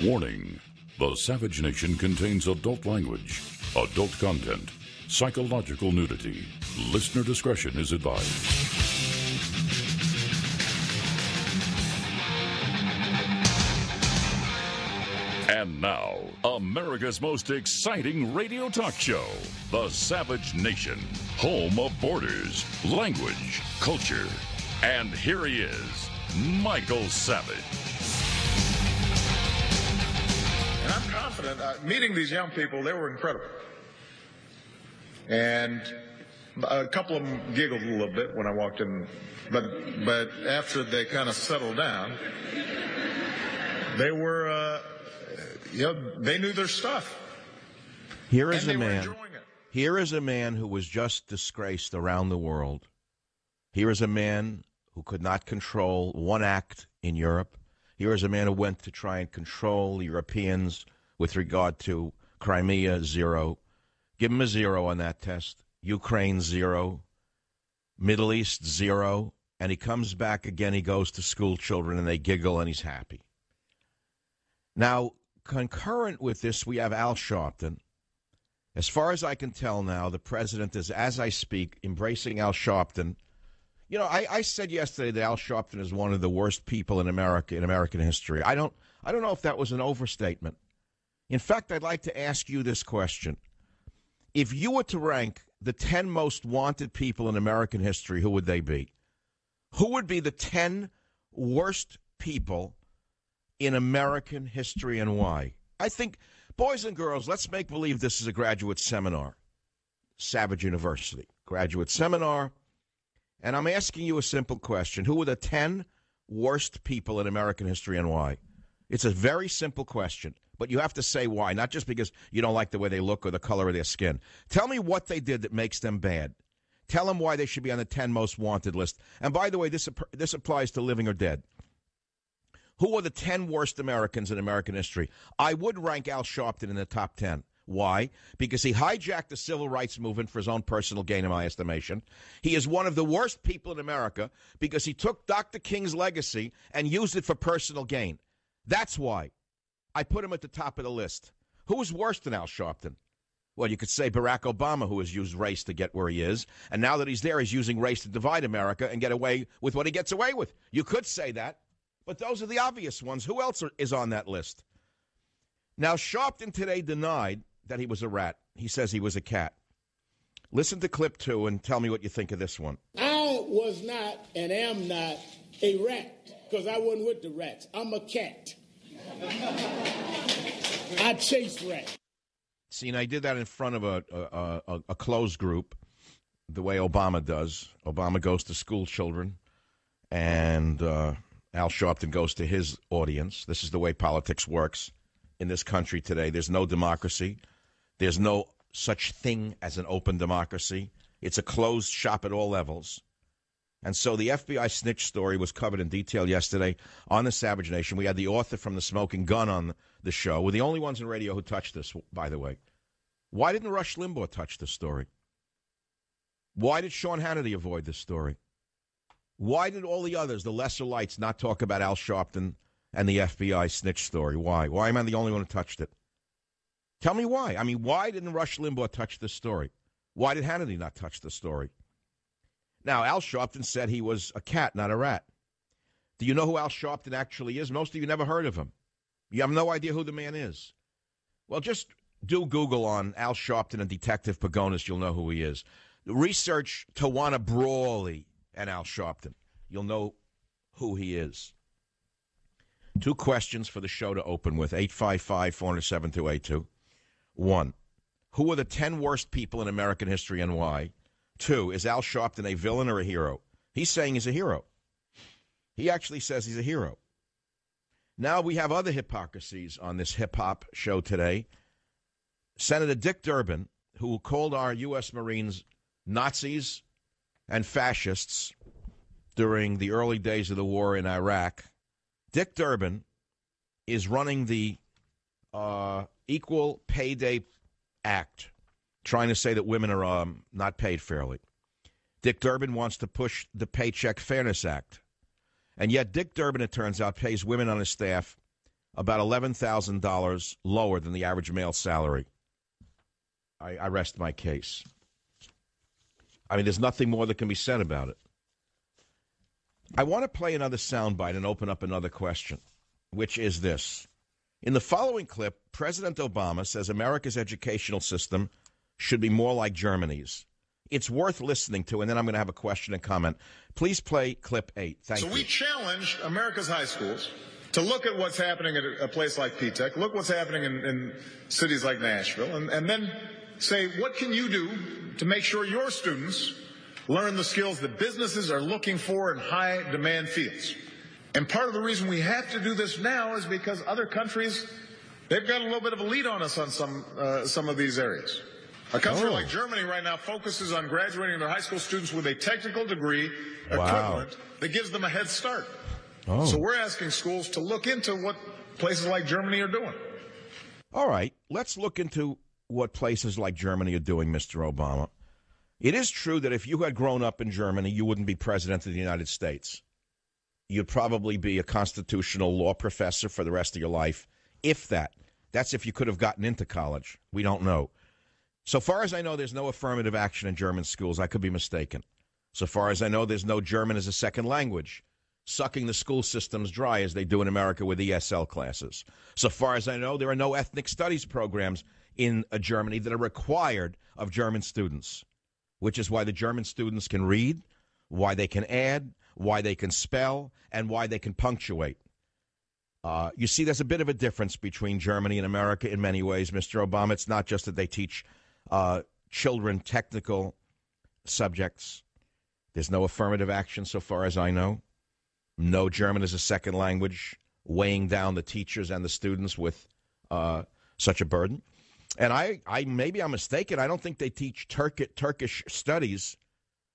Warning: the Savage Nation contains adult language, adult content, psychological nudity. Listener discretion is advised. And now, America's most exciting radio talk show, The Savage Nation, home of borders, language, culture. And here he is, Michael Savage. And I'm confident, meeting these young people, they were incredible. And a couple of them giggled a little bit when I walked in, but after they kind of settled down, they were, they knew their stuff. Here is a man who was just disgraced around the world. Here is a man who could not control one act in Europe. Here is a man who went to try and control the Europeans with regard to Crimea, 0. Give him a 0 on that test. Ukraine, 0. Middle East, 0. And he comes back again, he goes to school children, and they giggle, and he's happy. Now, concurrent with this, we have Al Sharpton. As far as I can tell now, the president is, as I speak, embracing Al Sharpton. You know, I said yesterday that Al Sharpton is one of the worst people in America, in American history. I don't know if that was an overstatement. In fact, I'd like to ask you this question. If you were to rank the 10 most wanted people in American history, who would they be? Who would be the 10 worst people in American history and why? I think, boys and girls, let's make believe this is a graduate seminar. Savage University, graduate seminar. And I'm asking you a simple question. Who are the 10 worst people in American history and why? It's a very simple question, but you have to say why, not just because you don't like the way they look or the color of their skin. Tell me what they did that makes them bad. Tell them why they should be on the 10 most wanted list. And by the way, this applies to living or dead. Who are the 10 worst Americans in American history? I would rank Al Sharpton in the top 10. Why? Because he hijacked the civil rights movement for his own personal gain, in my estimation. He is one of the worst people in America because he took Dr. King's legacy and used it for personal gain. That's why I put him at the top of the list. Who is worse than Al Sharpton? Well, you could say Barack Obama, who has used race to get where he is. And now that he's there, he's using race to divide America and get away with what he gets away with. You could say that. But those are the obvious ones. Who else is on that list? Now, Sharpton today denied that he was a rat. He says he was a cat. Listen to clip 2 and tell me what you think of this one. I was not and am not a rat because I wasn't with the rats. I'm a cat. I chase rats. See, and I did that in front of a closed group, the way Obama does. Obama goes to school children, and Al Sharpton goes to his audience. This is the way politics works in this country today. There's no democracy. There's no such thing as an open democracy. It's a closed shop at all levels. And so the FBI snitch story was covered in detail yesterday on the Savage Nation. We had the author from The Smoking Gun on the show. We're the only ones in radio who touched this, by the way. Why didn't Rush Limbaugh touch this story? Why did Sean Hannity avoid this story? Why did all the others, the lesser lights, not talk about Al Sharpton and the FBI snitch story? Why? Why am I the only one who touched it? Tell me why. I mean, why didn't Rush Limbaugh touch this story? Why did Hannity not touch the story? Now, Al Sharpton said he was a cat, not a rat. Do you know who Al Sharpton actually is? Most of you never heard of him. You have no idea who the man is. Well, just do Google on Al Sharpton and Detective Pagonis. You'll know who he is. Research Tawana Brawley and Al Sharpton. You'll know who he is. 2 questions for the show to open with. 855-407-282. 1, who are the 10 worst people in American history and why? 2, is Al Sharpton a villain or a hero? He's saying he's a hero. He actually says he's a hero. Now we have other hypocrisies on this hip-hop show today. Senator Dick Durbin, who called our U.S. Marines Nazis and fascists during the early days of the war in Iraq. Dick Durbin is running the Equal Pay Day Act, trying to say that women are not paid fairly. Dick Durbin wants to push the Paycheck Fairness Act. And yet Dick Durbin, it turns out, pays women on his staff about $11,000 lower than the average male salary. I rest my case. I mean, there's nothing more that can be said about it. I want to play another soundbite and open up another question, which is this. In the following clip, President Obama says America's educational system should be more like Germany's. It's worth listening to, and then I'm going to have a question and comment. Please play clip 8. Thank you. So we challenged America's high schools to look at what's happening at a place like P-TECH, look what's happening in cities like Nashville, and then say, what can you do to make sure your students learn the skills that businesses are looking for in high-demand fields? And part of the reason we have to do this now is because other countries, they've got a little bit of a lead on us on some of these areas. A country like Germany right now focuses on graduating their high school students with a technical degree equivalent that gives them a head start. So we're asking schools to look into what places like Germany are doing. All right, let's look into what places like Germany are doing, Mr. Obama. It is true that if you had grown up in Germany, you wouldn't be president of the United States. You'd probably be a constitutional law professor for the rest of your life, if that. That's if you could have gotten into college. We don't know. So far as I know, there's no affirmative action in German schools. I could be mistaken. So far as I know, there's no German as a second language, sucking the school systems dry as they do in America with ESL classes. So far as I know, there are no ethnic studies programs in Germany that are required of German students, which is why the German students can read, why they can add, why they can spell, and why they can punctuate. You see, there's a bit of a difference between Germany and America in many ways, Mr. Obama. It's not just that they teach children technical subjects. There's no affirmative action so far as I know. No German as a second language, weighing down the teachers and the students with such a burden. And I maybe I'm mistaken. I don't think they teach Turkish studies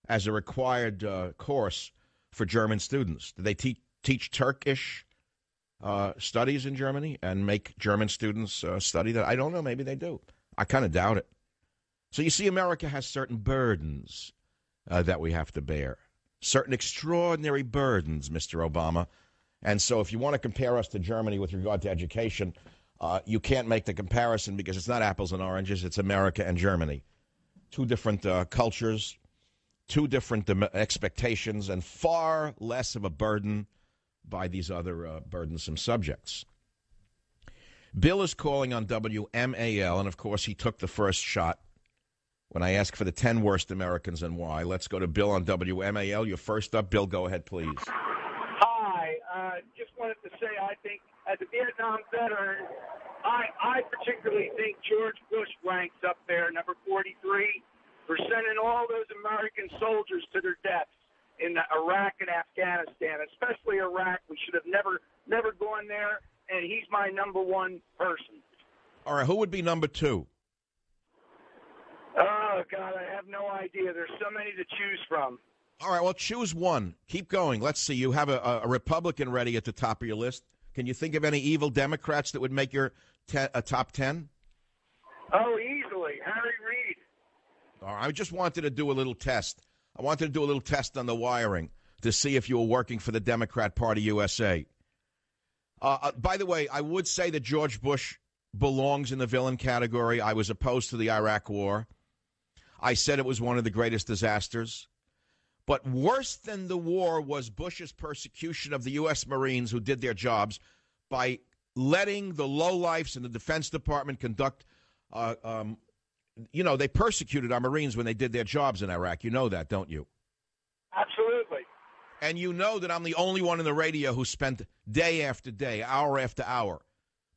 as a required course for German students. Do they teach Turkish studies in Germany and make German students study that? I don't know. Maybe they do. I kind of doubt it. So you see, America has certain burdens that we have to bear, certain extraordinary burdens, Mr. Obama. And so if you want to compare us to Germany with regard to education, you can't make the comparison because it's not apples and oranges. It's America and Germany. Two different cultures, two different expectations, and far less of a burden by these other burdensome subjects. Bill is calling on WMAL, and of course he took the first shot when I asked for the 10 worst Americans and why. Let's go to Bill on WMAL. You're first up. Bill, go ahead, please. Hi. Just wanted to say I think as a Vietnam veteran, I particularly think George Bush ranks up there, number 43, for sending all those American soldiers to their deaths in Iraq and Afghanistan, especially Iraq. We should have never gone there, and he's my number one person. All right, who would be number two? Oh, God, I have no idea. There's so many to choose from. All right, well, choose one. Keep going. Let's see. You have a Republican ready at the top of your list. Can you think of any evil Democrats that would make your a top 10? Oh, easily. Harry Reid. All right, I just wanted to do a little test. I wanted to do a little test on the wiring to see if you were working for the Democrat Party USA. By the way, I would say that George Bush belongs in the villain category. I was opposed to the Iraq War. I said it was one of the greatest disasters. But worse than the war was Bush's persecution of the U.S. Marines who did their jobs by letting the lowlifes in the Defense Department conduct, they persecuted our Marines when they did their jobs in Iraq. You know that, don't you? Absolutely. And you know that I'm the only one in the radio who spent day after day, hour after hour,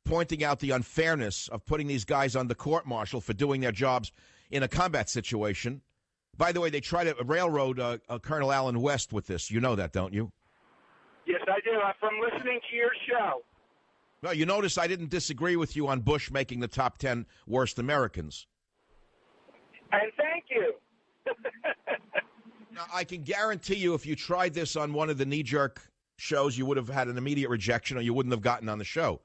pointing out the unfairness of putting these guys on the court-martial for doing their jobs in a combat situation. By the way, they tried to railroad Colonel Allen West with this. You know that, don't you? Yes, I do. From listening to your show. Well, you notice I didn't disagree with you on Bush making the top 10 worst Americans. And thank you. Now, I can guarantee you if you tried this on one of the knee-jerk shows, you would have had an immediate rejection or you wouldn't have gotten on the show.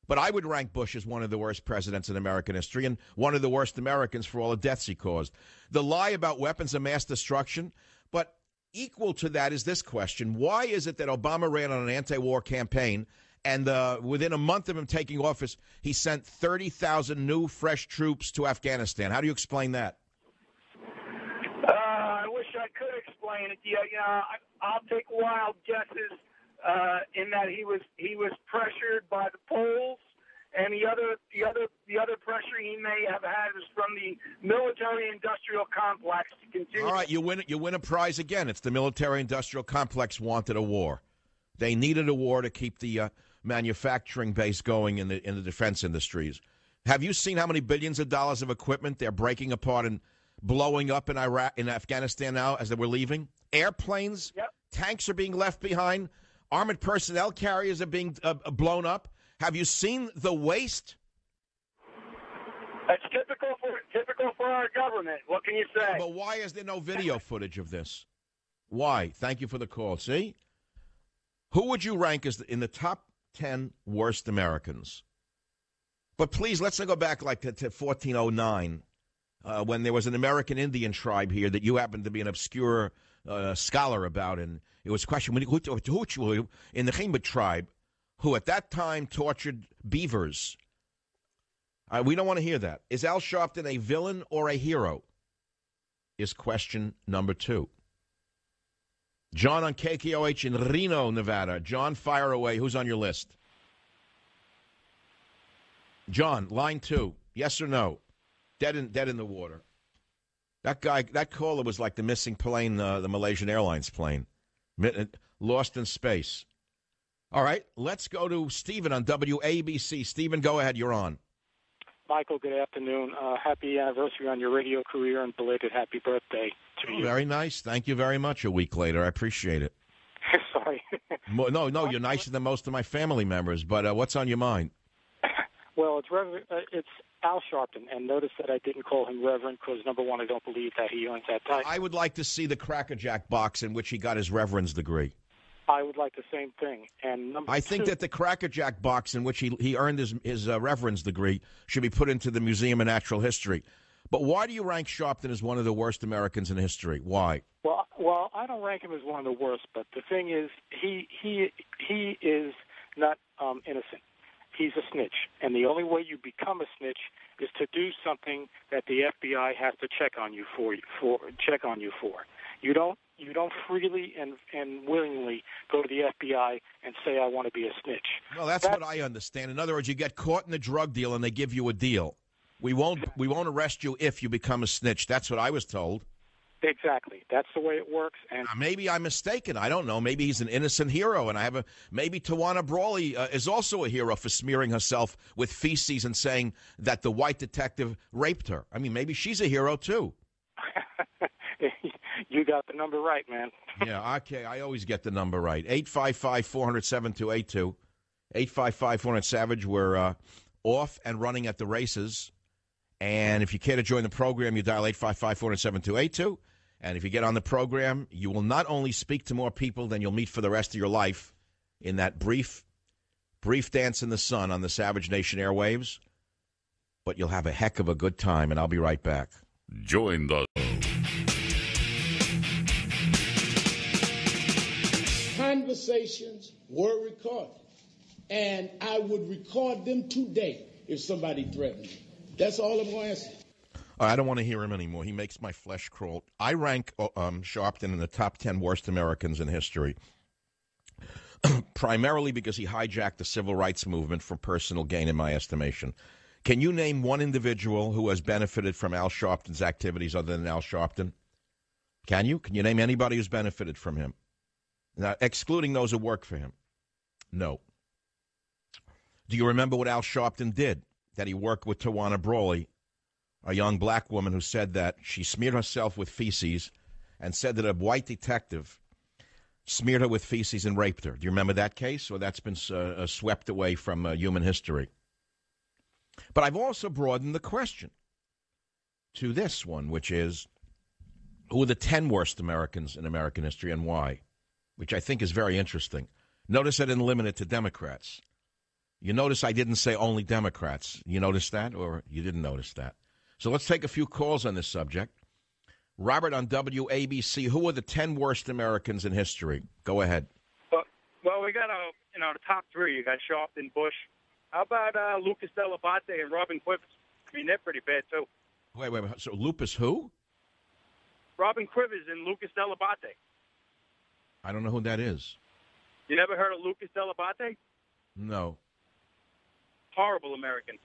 But I would rank Bush as one of the worst presidents in American history and one of the worst Americans for all the deaths he caused. The lie about weapons of mass destruction, but equal to that is this question. Why is it that Obama ran on an anti-war campaign And within a month of him taking office, he sent 30,000 new, fresh troops to Afghanistan. How do you explain that? I wish I could explain it. Yeah, I'll take wild guesses in that he was pressured by the Poles, and the other pressure he may have had was from the military-industrial complex to continue. All right, you win a prize again. It's the military-industrial complex wanted a war. They needed a war to keep the manufacturing base going in the defense industries. Have you seen how many billions of dollars of equipment they're breaking apart and blowing up in Iraq, in Afghanistan now as they were leaving? Airplanes, yep. Tanks are being left behind. Armored personnel carriers are being blown up. Have you seen the waste? That's typical for our government. What can you say? But why is there no video footage of this? Why? Thank you for the call. See? Who would you rank as in the top 10 worst Americans? But please, let's not go back like to 1409 when there was an American Indian tribe here that you happened to be an obscure scholar about, and it was questioned who in the Khimba tribe, who at that time tortured beavers. We don't want to hear that. Is Al Sharpton a villain or a hero? Is question number 2. John on KKOH in Reno, Nevada. John, fire away. Who's on your list? John, line 2. Yes or no? Dead in the water. That caller was like the missing plane, the Malaysian Airlines plane. Lost in space. All right, let's go to Stephen on WABC. Stephen, go ahead. You're on. Michael, good afternoon. Happy anniversary on your radio career and belated happy birthday to you. Very nice. Thank you very much. A week later. I appreciate it. Sorry. No, you're nicer than most of my family members, but what's on your mind? Well, it's Al Sharpton, and notice that I didn't call him Reverend because, number one, I don't believe that he earns that title. I would like to see the Cracker Jack box in which he got his Reverend's degree. I would like the same thing. And number I think that the Cracker Jack box in which he earned his Reverend's degree should be put into the Museum of Natural History. But why do you rank Sharpton as one of the worst Americans in history? Why? Well, I don't rank him as one of the worst, but the thing is, he is not innocent. He's a snitch, and the only way you become a snitch is to do something that the FBI has to check on you for. You don't freely and willingly go to the FBI and say, I want to be a snitch. Well, that's what I understand. In other words, you get caught in a drug deal and they give you a deal. We won't arrest you if you become a snitch. That's what I was told. Exactly. That's the way it works. And maybe I'm mistaken. I don't know. Maybe he's an innocent hero, and maybe Tawana Brawley is also a hero for smearing herself with feces and saying that the white detective raped her. I mean, maybe she's a hero too. You got the number right, man. Yeah, okay. I always get the number right. 855-400-7282. 855-400-SAVAGE. We're off and running at the races. And if you care to join the program, you dial 855-400-7282. And if you get on the program, you will not only speak to more people than you'll meet for the rest of your life in that brief dance in the sun on the Savage Nation airwaves, but you'll have a heck of a good time, and I'll be right back. Join the Conversations were recorded, and I would record them today if somebody threatened me. That's all I'm going to ask. I don't want to hear him anymore. He makes my flesh crawl. I rank Sharpton in the top 10 worst Americans in history, primarily because he hijacked the civil rights movement for personal gain, in my estimation. Can you name one individual who has benefited from Al Sharpton's activities other than Al Sharpton? Can you? Can you name anybody who's benefited from him? Now, excluding those who work for him. No. Do you remember what Al Sharpton did? That he worked with Tawana Brawley, a young black woman who said that she smeared herself with feces and said that a white detective smeared her with feces and raped her. Do you remember that case? Or that's been swept away from human history? But I've also broadened the question to this one, which is, who are the 10 worst Americans in American history and why? Which I think is very interesting. Notice I didn't limit it to Democrats. You notice I didn't say only Democrats. You notice that, or you didn't notice that? So let's take a few calls on this subject. Robert on WABC, who are the 10 worst Americans in history? Go ahead. Well, Well, we got the top three. You got Sharpton, Bush. How about Lucas Dell'Abate and Robin Quivers? I mean, they're pretty bad too. Wait. So Lupus who? Robin Quivers and Lucas Dell'Abate. I don't know who that is. You never heard of Lucas Dell'Abate? No. Horrible American.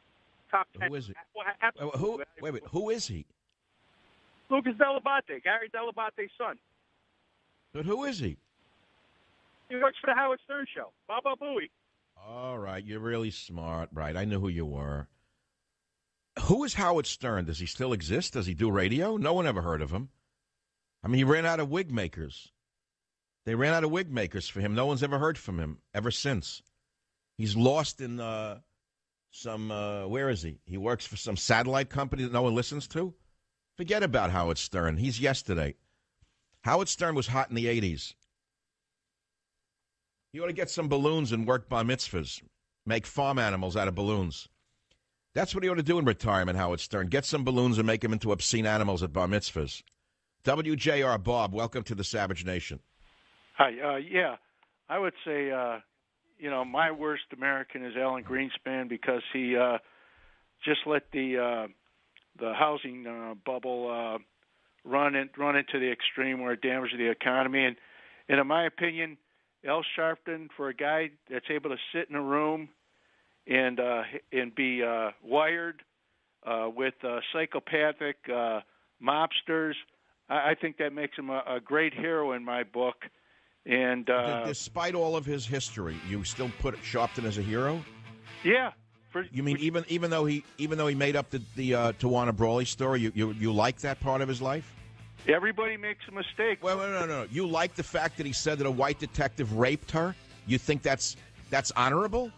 Top 10. Who is he? Wait. Who is he? Lucas Dell'Abate, Gary Dell'Abate's son. But who is he? He works for the Howard Stern Show. Baba Booey. All right, you're really smart. Right, I knew who you were. Who is Howard Stern? Does he still exist? Does he do radio? No one ever heard of him. I mean, he ran out of wig makers. They ran out of wig makers for him. No one's ever heard from him ever since. He's lost in where is he? He works for some satellite company that no one listens to? Forget about Howard Stern. He's yesterday. Howard Stern was hot in the 80s. You ought to get some balloons and work bar mitzvahs. Make farm animals out of balloons. That's what he ought to do in retirement, Howard Stern. Get some balloons and make them into obscene animals at bar mitzvahs. WJR, Bob, welcome to the Savage Nation. Hi. Yeah, I would say, my worst American is Alan Greenspan because he just let the housing bubble run into the extreme where it damaged the economy. And in my opinion, Al Sharpton, for a guy that's able to sit in a room and be wired with psychopathic mobsters, I think that makes him a great hero in my book. And despite all of his history, you still put Sharpton as a hero? Yeah. You mean even though he made up the Tawana Brawley story, you like that part of his life? Everybody makes a mistake. Well, no. You like the fact that he said that a white detective raped her? You think that's honorable?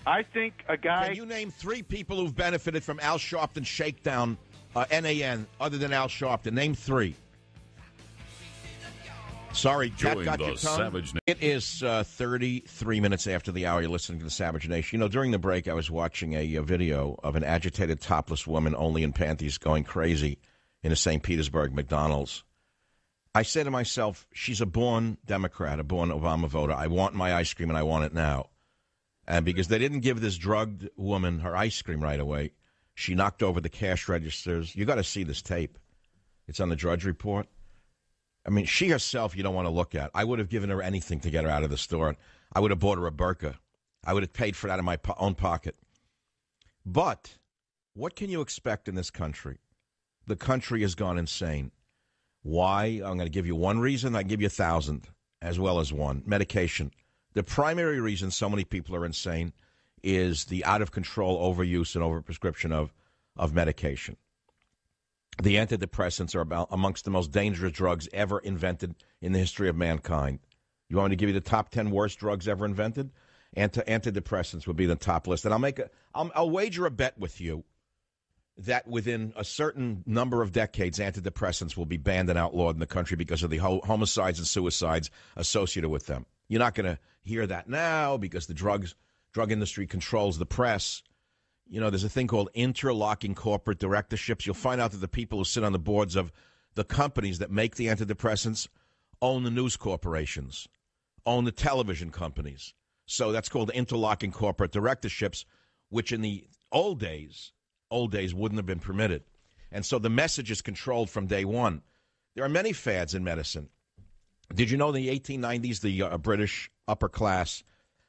I think a guy... Can you name 3 people who've benefited from Al Sharpton's shakedown, NAN, other than Al Sharpton? Name 3. Sorry, Cat got your tongue. It is 33 minutes after the hour. You're listening to the Savage Nation. You know, during the break, I was watching a video of an agitated topless woman only in panties going crazy in a St. Petersburg McDonald's. I say to myself, she's a born Democrat, a born Obama voter. I want my ice cream, and I want it now. And because they didn't give this drugged woman her ice cream right away, she knocked over the cash registers. You got to see this tape. It's on the Drudge Report. I mean, she herself you don't want to look at. I would have given her anything to get her out of the store. I would have bought her a burqa. I would have paid for it out of my own pocket. But what can you expect in this country? The country has gone insane. Why? I'm going to give you one reason. I give you 1,000 as well as one. Medication. The primary reason so many people are insane is the out-of-control overuse and overprescription of medication. The antidepressants are amongst the most dangerous drugs ever invented in the history of mankind. You want me to give you the top 10 worst drugs ever invented? Antidepressants would be the top list. And I'll wager a bet with you that within a certain number of decades, antidepressants will be banned and outlawed in the country because of the homicides and suicides associated with them. You're not going to hear that now because the drug industry controls the press. You know, there's a thing called interlocking corporate directorships. You'll find out that the people who sit on the boards of the companies that make the antidepressants own the news corporations, own the television companies. So that's called interlocking corporate directorships, which in the old days wouldn't have been permitted. And so the message is controlled from day one. There are many fads in medicine. Did you know in the 1890s, the British upper class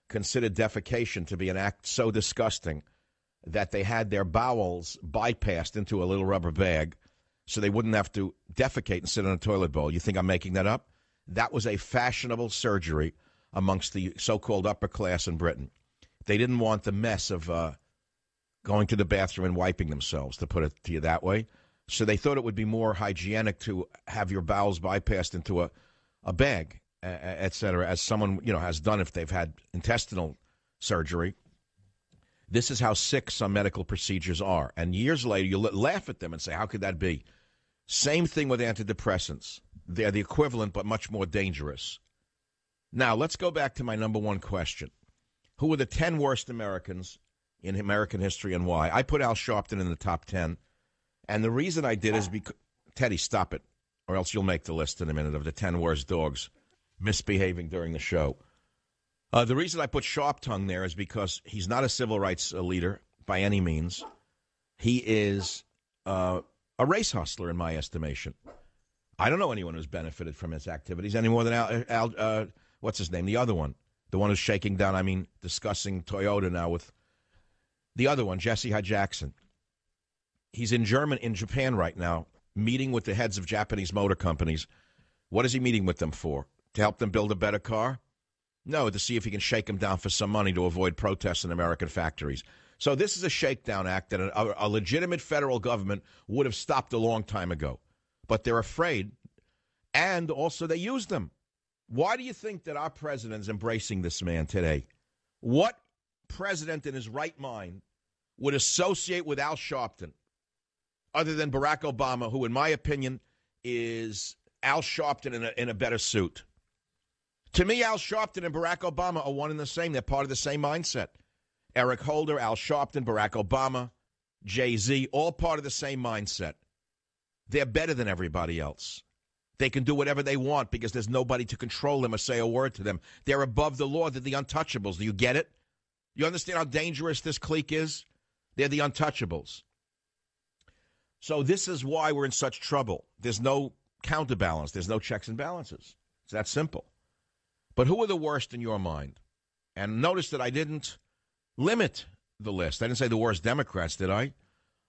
considered defecation to be an act so disgusting that they had their bowels bypassed into a little rubber bag so they wouldn't have to defecate and sit on a toilet bowl? You think I'm making that up? That was a fashionable surgery amongst the so-called upper class in Britain. They didn't want the mess of going to the bathroom and wiping themselves, to put it to you that way. So they thought it would be more hygienic to have your bowels bypassed into a bag, et cetera, as someone has done if they've had intestinal surgery. This is how sick some medical procedures are. And years later, you laugh at them and say, how could that be? Same thing with antidepressants. They're the equivalent, but much more dangerous. Now, let's go back to my number one question. Who are the 10 worst Americans in American history and why? I put Al Sharpton in the top 10. And the reason I did is because... Teddy, stop it, or else you'll make the list in a minute of the 10 worst dogs misbehaving during the show. The reason I put Sharp Tongue there is because he's not a civil rights leader by any means. He is a race hustler, in my estimation. I don't know anyone who's benefited from his activities any more than Al what's his name? The other one. The one who's shaking down, discussing Toyota now with the other one, Jesse Jackson. He's in Japan right now, meeting with the heads of Japanese motor companies. What is he meeting with them for? To help them build a better car? No, to see if he can shake them down for some money to avoid protests in American factories. So this is a shakedown act that a legitimate federal government would have stopped a long time ago. But they're afraid, and also they use them. Why do you think that our president is embracing this man today? What president in his right mind would associate with Al Sharpton other than Barack Obama, who, in my opinion, is Al Sharpton in a better suit? To me, Al Sharpton and Barack Obama are one and the same. They're part of the same mindset. Eric Holder, Al Sharpton, Barack Obama, Jay-Z, all part of the same mindset. They're better than everybody else. They can do whatever they want because there's nobody to control them or say a word to them. They're above the law. They're the untouchables. Do you get it? You understand how dangerous this clique is? They're the untouchables. So this is why we're in such trouble. There's no counterbalance. There's no checks and balances. It's that simple. But who are the worst in your mind? And notice that I didn't limit the list. I didn't say the worst Democrats, did I?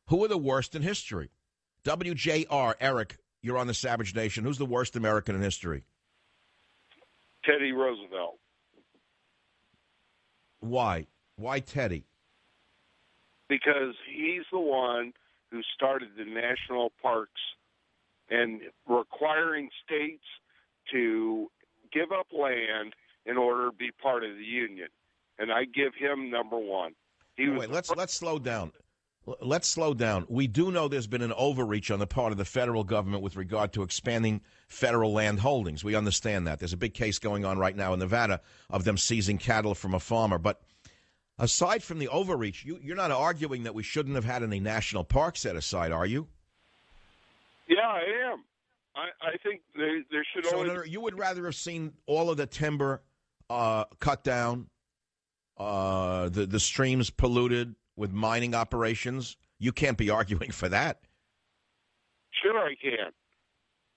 Who are the worst in history? WJR, Eric, you're on the Savage Nation. Who's the worst American in history? Teddy Roosevelt. Why? Why Teddy? Because he's the one who started the national parks and requiring states to give up land in order to be part of the union. And I give him number one. Let's slow down. Let's slow down. We do know there's been an overreach on the part of the federal government with regard to expanding federal land holdings. We understand that. There's a big case going on right now in Nevada of them seizing cattle from a farmer. But aside from the overreach, you're not arguing that we shouldn't have had any national parks set aside, are you? Yeah, I am. I think there should only... You would rather have seen all of the timber cut down, the streams polluted with mining operations? You can't be arguing for that. Sure I can.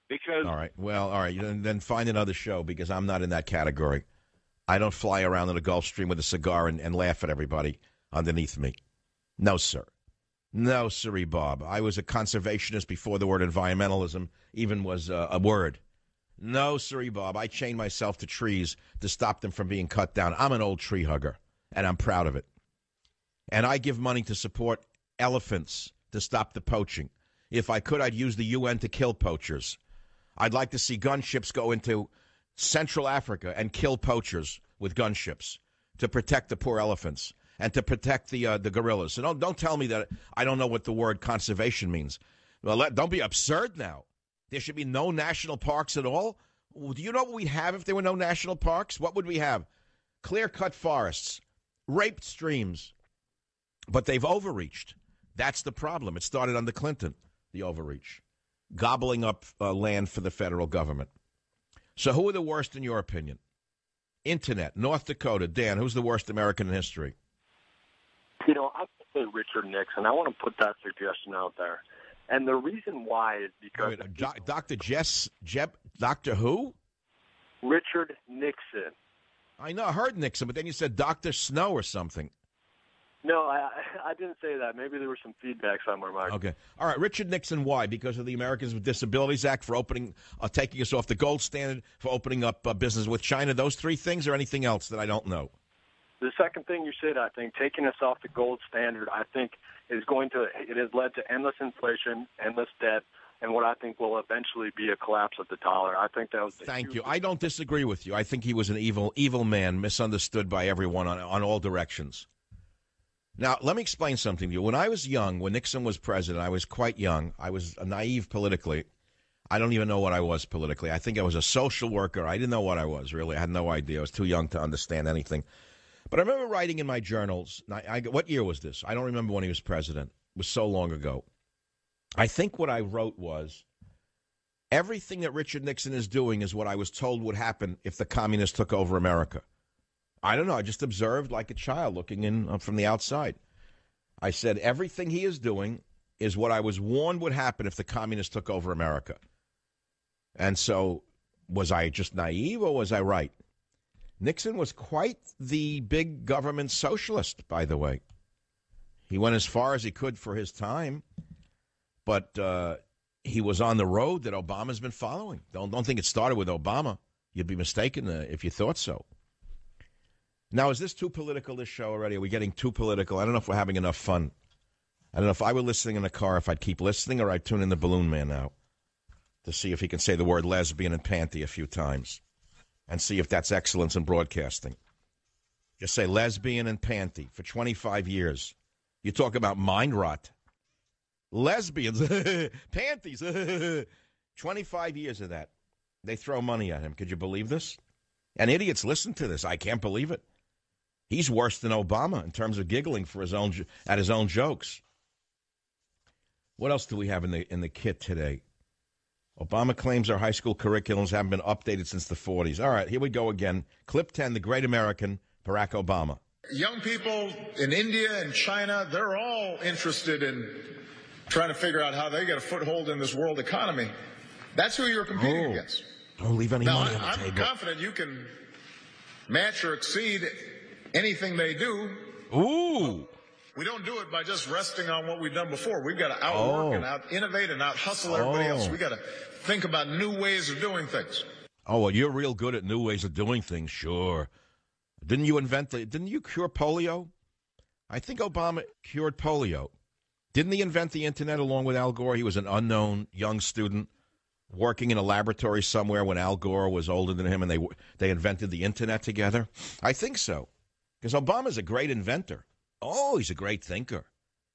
Because... All right. Then find another show because I'm not in that category. I don't fly around in the Gulf Stream with a cigar and laugh at everybody underneath me. No, sir. No, sirree, Bob. I was a conservationist before the word environmentalism even was a word. No, sirree, Bob. I chained myself to trees to stop them from being cut down. I'm an old tree hugger, and I'm proud of it. And I give money to support elephants to stop the poaching. If I could, I'd use the UN to kill poachers. I'd like to see gunships go into Central Africa and kill poachers with gunships to protect the poor elephants and to protect the gorillas. So don't tell me that I don't know what the word conservation means. Well, don't be absurd now. There should be no national parks at all. Do you know what we'd have if there were no national parks? What would we have? Clear-cut forests, raped streams. But they've overreached. That's the problem. It started under Clinton, the overreach, gobbling up land for the federal government. So who are the worst in your opinion? Internet, North Dakota. Dan, who's the worst American in history? I would say Richard Nixon. I want to put that suggestion out there. And the reason why is because... Dr. who? Richard Nixon. I know, I heard Nixon, but then you said Dr. Snow or something. No, I didn't say that. Maybe there was some feedback somewhere, Mark. Okay. All right, Richard Nixon, why? Because of the Americans with Disabilities Act for taking us off the gold standard, for opening up business with China, those three things, or anything else that I don't know? The second thing you said, I think, taking us off the gold standard, I think, it has led to endless inflation, endless debt, and what I think will eventually be a collapse of the dollar. I think that was... Thank you. I don't disagree with you. I think he was an evil man, misunderstood by everyone on all directions. Now, let me explain something to you. When I was young, when Nixon was president, I was quite young. I was naive politically. I don't even know what I was politically. I think I was a social worker. I didn't know what I was, really. I had no idea. I was too young to understand anything. But I remember writing in my journals, what year was this? I don't remember when he was president. It was so long ago. I think what I wrote was, everything that Richard Nixon is doing is what I was told would happen if the communists took over America. I don't know. I just observed like a child looking in from the outside. I said everything he is doing is what I was warned would happen if the communists took over America. And so was I just naive or was I right? Nixon was quite the big government socialist, by the way. He went as far as he could for his time, but he was on the road that Obama's been following. Don't think it started with Obama. You'd be mistaken if you thought so. Now, is this too political, this show already? Are we getting too political? I don't know if we're having enough fun. I don't know if I were listening in the car, if I'd keep listening, or I'd tune in the Balloon Man now to see if he can say the word lesbian and panty a few times and see if that's excellence in broadcasting. Just say lesbian and panty for 25 years. You talk about mind rot. Lesbians, panties, 25 years of that. They throw money at him. Could you believe this? And idiots listen to this. I can't believe it. He's worse than Obama in terms of giggling for his own jokes. What else do we have in the kit today? Obama claims our high school curriculums haven't been updated since the 40s. All right, here we go again. Clip 10, the great American, Barack Obama. Young people in India and China, they're all interested in trying to figure out how they get a foothold in this world economy. That's who you're competing against. Don't leave any money on the table. I'm confident you can match or exceed anything they do. Ooh. We don't do it by just resting on what we've done before. We've got to outwork and out-innovate and out-hustle everybody else. We've got to think about new ways of doing things. Oh, well, you're real good at new ways of doing things, sure. Didn't you cure polio? I think Obama cured polio. Didn't he invent the Internet along with Al Gore? He was an unknown young student working in a laboratory somewhere when Al Gore was older than him, and they invented the Internet together? I think so, because Obama's a great inventor. Oh, he's a great thinker.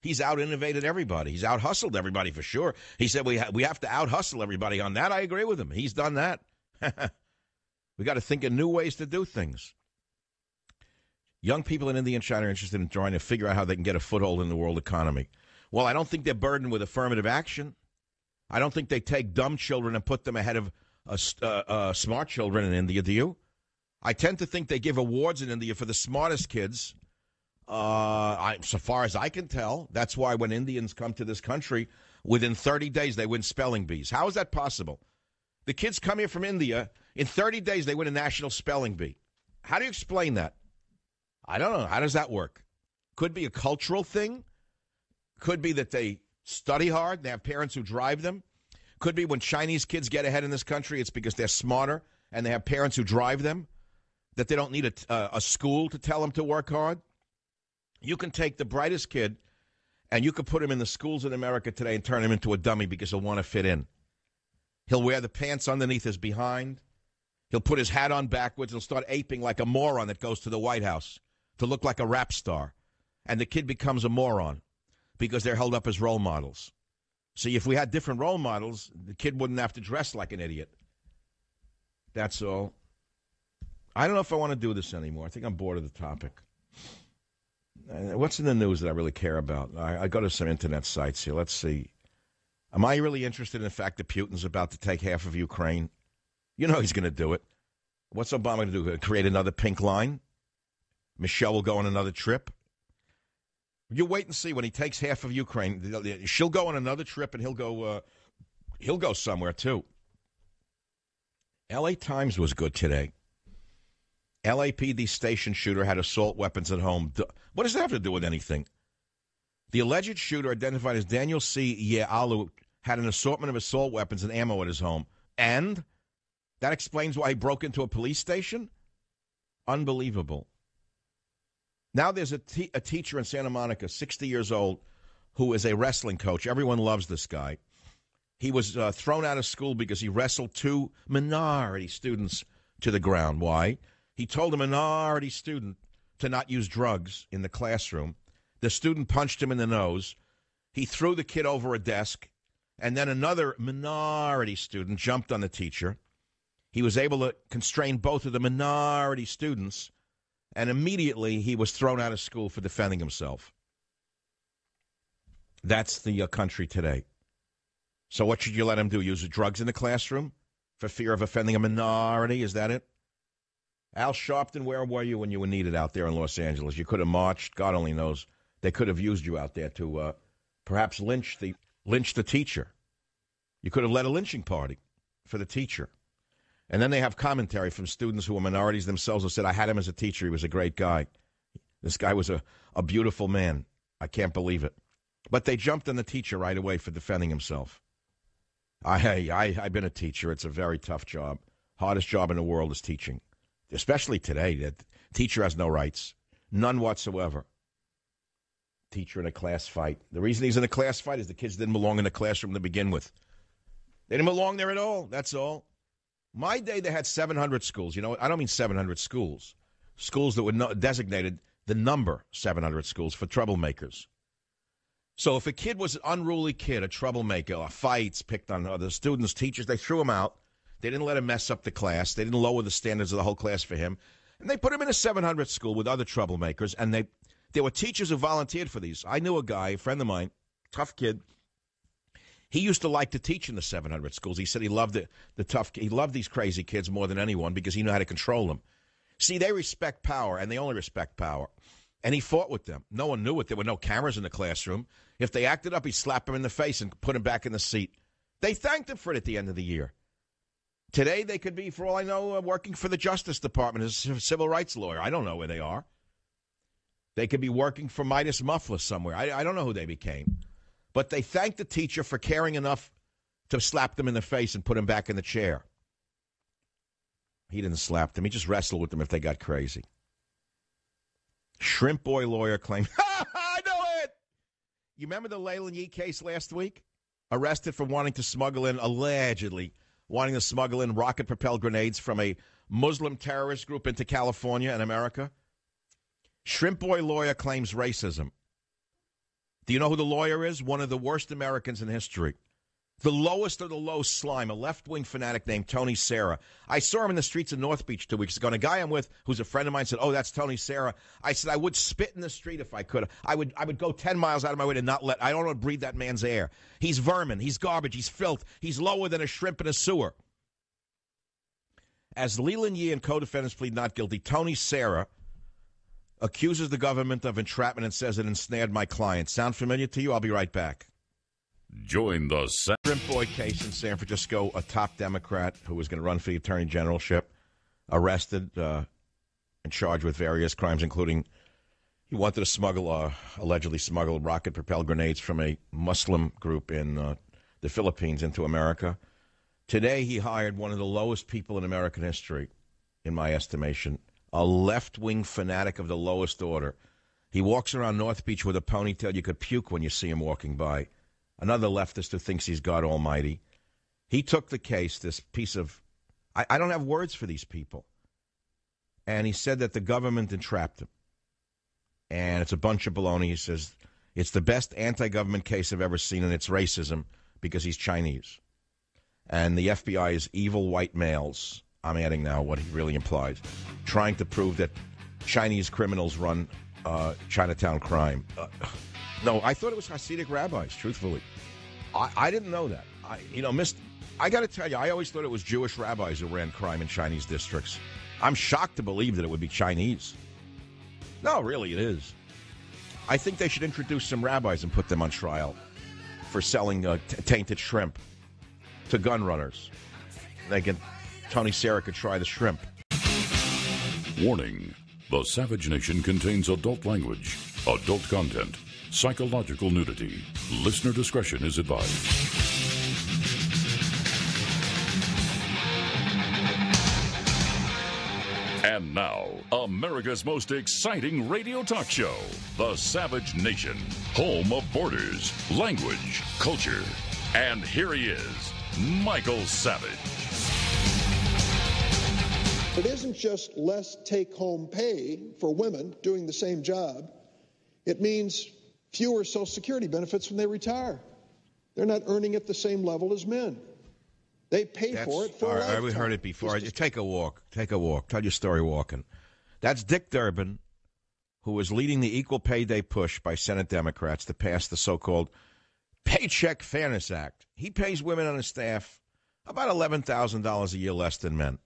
He's out-innovated everybody. He's out-hustled everybody for sure. He said we have to out-hustle everybody on that. I agree with him. He's done that. We got to think of new ways to do things. Young people in India and China are interested in trying to figure out how they can get a foothold in the world economy. Well, I don't think they're burdened with affirmative action. I don't think they take dumb children and put them ahead of smart children in India, do you? I tend to think they give awards in India for the smartest kids. So far as I can tell, that's why when Indians come to this country, within 30 days they win spelling bees. How is that possible? The kids come here from India, in 30 days they win a national spelling bee. How do you explain that? I don't know. How does that work? Could be a cultural thing. Could be that they study hard. They have parents who drive them. Could be when Chinese kids get ahead in this country, it's because they're smarter and they have parents who drive them, that they don't need a school to tell them to work hard. You can take the brightest kid and you could put him in the schools in America today and turn him into a dummy because he'll want to fit in. He'll wear the pants underneath his behind. He'll put his hat on backwards. He'll start aping like a moron that goes to the White House to look like a rap star. And the kid becomes a moron because they're held up as role models. See, if we had different role models, the kid wouldn't have to dress like an idiot. That's all. I don't know if I want to do this anymore. I think I'm bored of the topic. What's in the news that I really care about? I go to some Internet sites here. Let's see. Am I really interested in the fact that Putin's about to take half of Ukraine? You know he's going to do it. What's Obama going to do? Create another pink line? Michelle will go on another trip? You wait and see when he takes half of Ukraine. She'll go on another trip and he'll go somewhere too. L.A. Times was good today. LAPD station shooter had assault weapons at home. What does that have to do with anything? The alleged shooter, identified as Daniel C. Yealu, had an assortment of assault weapons and ammo at his home. And that explains why he broke into a police station? Unbelievable. Now there's a teacher in Santa Monica, 60 years old, who is a wrestling coach. Everyone loves this guy. He was thrown out of school because he wrestled two minority students to the ground. Why? He told a minority student to not use drugs in the classroom. The student punched him in the nose. He threw the kid over a desk, and then another minority student jumped on the teacher. He was able to constrain both of the minority students, and immediately he was thrown out of school for defending himself. That's the country today. So what should you let him do? Use drugs in the classroom for fear of offending a minority? Is that it? Al Sharpton, where were you when you were needed out there in Los Angeles? You could have marched. God only knows. They could have used you out there to perhaps lynch the teacher. You could have led a lynching party for the teacher. And then they have commentary from students who were minorities themselves who said, I had him as a teacher. He was a great guy. This guy was a beautiful man. I can't believe it. But they jumped on the teacher right away for defending himself. I've been a teacher. It's a very tough job. Hardest job in the world is teaching. Especially today. The teacher has no rights. None whatsoever. Teacher in a class fight. The reason he's in a class fight is the kids didn't belong in the classroom to begin with. They didn't belong there at all. That's all. My day, they had 700 schools. You know, I don't mean 700 schools. Schools that were designated the number 700 schools for troublemakers. So if a kid was an unruly kid, a troublemaker, fights, picked on other students, teachers, they threw him out. They didn't let him mess up the class. They didn't lower the standards of the whole class for him. And they put him in a 700 school with other troublemakers, and there were teachers who volunteered for these. I knew a guy, a friend of mine, tough kid. He used to like to teach in the 700 schools. He said he loved he loved these crazy kids more than anyone because he knew how to control them. See, they respect power, and they only respect power. And he fought with them. No one knew it. There were no cameras in the classroom. If they acted up, he'd slap them in the face and put him back in the seat. They thanked him for it at the end of the year. Today, they could be, for all I know, working for the Justice Department as a civil rights lawyer. I don't know where they are. They could be working for Midas Muffler somewhere. I don't know who they became. But they thanked the teacher for caring enough to slap them in the face and put him back in the chair. He didn't slap them. He just wrestled with them if they got crazy. Shrimp Boy lawyer claimed, I know it! You remember the Leyland Yee case last week? Arrested for allegedly wanting to smuggle in rocket-propelled grenades from a Muslim terrorist group into California and America? Shrimp Boy lawyer claims racism. Do you know who the lawyer is? One of the worst Americans in history. The lowest of the low slime, a left-wing fanatic named Tony Serra. I saw him in the streets of North Beach 2 weeks ago, and a guy I'm with who's a friend of mine said, oh, that's Tony Serra. I said, I would spit in the street if I could. I would go 10 miles out of my way to not let, I don't want to breathe that man's air. He's vermin. He's garbage. He's filth. He's lower than a shrimp in a sewer. As Leland Yee and co-defendants plead not guilty, Tony Serra accuses the government of entrapment and says it ensnared my client. Sound familiar to you? I'll be right back. Join the Shrimp Boy case in San Francisco. A top Democrat who was going to run for the attorney generalship arrested and charged with various crimes, including he wanted to allegedly smuggle rocket-propelled grenades from a Muslim group in the Philippines into America. Today, he hired one of the lowest people in American history, in my estimation, a left-wing fanatic of the lowest order. He walks around North Beach with a ponytail. You could puke when you see him walking by. Another leftist who thinks he's God Almighty. He took the case, this piece of... I don't have words for these people. And he said that the government entrapped him. And it's a bunch of baloney. He says, it's the best anti-government case I've ever seen, and it's racism because he's Chinese. And the FBI is evil white males. I'm adding now what he really implies. Trying to prove that Chinese criminals run Chinatown crime. No, I thought it was Hasidic rabbis, truthfully. I didn't know that. I got to tell you, I always thought it was Jewish rabbis who ran crime in Chinese districts. I'm shocked to believe that it would be Chinese. No, really, it is. I think they should introduce some rabbis and put them on trial for selling tainted shrimp to gun runners. Tony Serra could try the shrimp. Warning. The Savage Nation contains adult language, adult content, psychological nudity. Listener discretion is advised. And now, America's most exciting radio talk show, The Savage Nation, home of borders, language, culture. And here he is, Michael Savage. It isn't just less take-home pay for women doing the same job. It means fewer Social Security benefits when they retire. They're not earning at the same level as men. They pay for it for a lifetime. We heard it before. Take a walk. Take a walk. Tell your story walking. That's Dick Durbin, who is leading the Equal Pay Day push by Senate Democrats to pass the so-called Paycheck Fairness Act. He pays women on his staff about $11,000 a year less than men.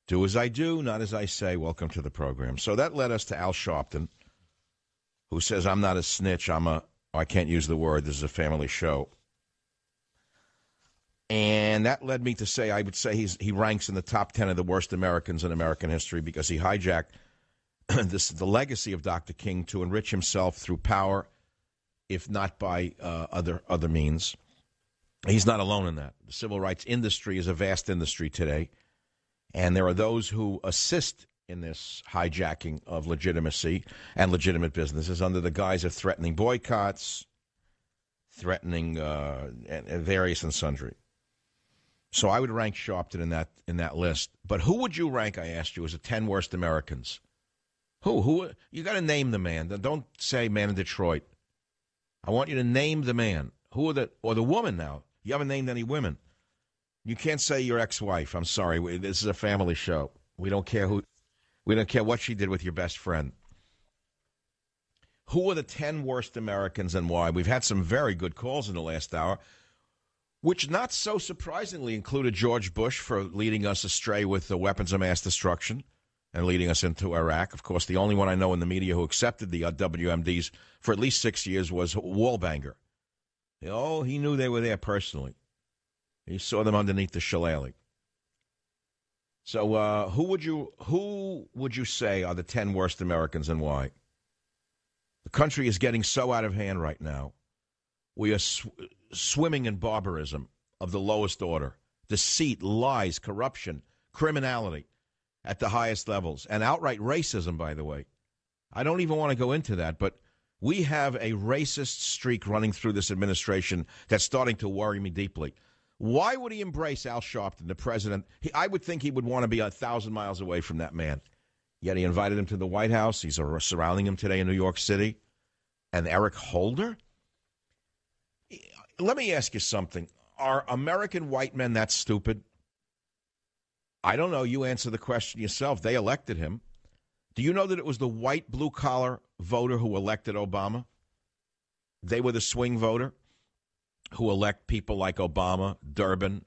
Do as I do, not as I say. Welcome to the program. So that led us to Al Sharpton, who says, I'm not a snitch. I can't use the word. This is a family show. And that led me to say, I would say he ranks in the top 10 of the worst Americans in American history because he hijacked the legacy of Dr. King to enrich himself through power, if not by other means. He's not alone in that. The civil rights industry is a vast industry today, and there are those who assist in this hijacking of legitimacy and legitimate businesses under the guise of threatening boycotts, threatening and various and sundry. So I would rank Sharpton in that list. But who would you rank, I asked you, as the 10 worst Americans? Who? You got to name the man. Don't say man in Detroit. I want you to name the man. Who are or the woman now? You haven't named any women. You can't say your ex-wife. I'm sorry. This is a family show. We don't care what she did with your best friend. Who are the 10 worst Americans and why? We've had some very good calls in the last hour, which not so surprisingly included George Bush for leading us astray with the weapons of mass destruction and leading us into Iraq. Of course, the only one I know in the media who accepted the WMDs for at least 6 years was Wallbanger. Oh, he knew they were there personally. He saw them underneath the shillelagh. So who would you say are the 10 worst Americans and why? The country is getting so out of hand right now. We are swimming in barbarism of the lowest order. Deceit, lies, corruption, criminality at the highest levels, and outright racism, by the way. I don't even want to go into that, but we have a racist streak running through this administration that's starting to worry me deeply. Why would he embrace Al Sharpton, the president? I would think he would want to be 1,000 miles away from that man. Yet he invited him to the White House. He's surrounding him today in New York City. And Eric Holder? Let me ask you something. Are American white men that stupid? I don't know. You answer the question yourself. They elected him. Do you know that it was the white blue-collar voter who elected Obama? They were the swing voter who elect people like Obama, Durbin.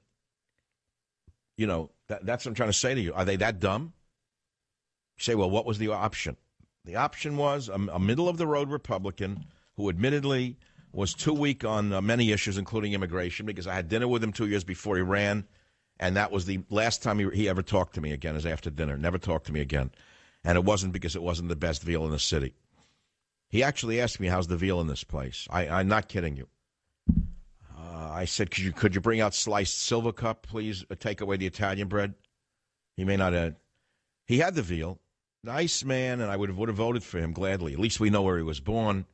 You know, that's what I'm trying to say to you. Are they that dumb? You say, well, what was the option? The option was a middle-of-the-road Republican who admittedly was too weak on many issues, including immigration, because I had dinner with him 2 years before he ran, and that was the last time he ever talked to me again, is after dinner. Never talked to me again. And it wasn't because it wasn't the best veal in the city. He actually asked me, how's the veal in this place? I'm not kidding you. I said, could you bring out sliced silver cup, please? Take away the Italian bread. He may not have. He had the veal. Nice man, and I would have voted for him gladly. At least we know where he was born.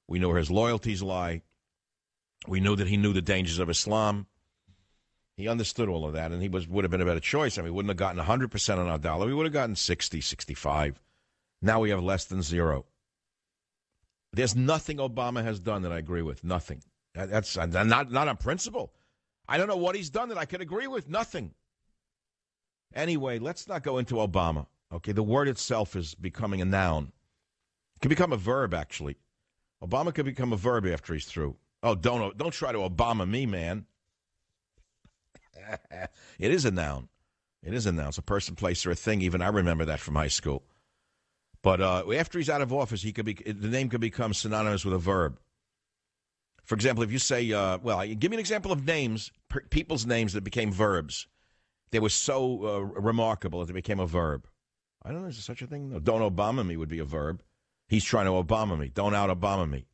We know where his loyalties lie. We knew that he knew the dangers of Islam. He understood all of that, and he would have been a better choice. I mean, we wouldn't have gotten 100% on our dollar. We would have gotten 60, 65. Now we have less than zero. There's nothing Obama has done that I agree with. Nothing. That's not on principle. I don't know what he's done that I could agree with. Nothing. Anyway, let's not go into Obama. Okay, the word itself is becoming a noun. It can become a verb, actually. Obama could become a verb after he's through. Oh, don't try to Obama me, man. It is a noun. It is a noun. It's a person, place, or a thing. Even I remember that from high school. But after he's out of office, the name could become synonymous with a verb. For example, if you say, give me an example of names, people's names that became verbs. They were so remarkable that they became a verb. I don't know, is there such a thing? No, don't Obama me would be a verb. He's trying to Obama me. Don't out Obama me.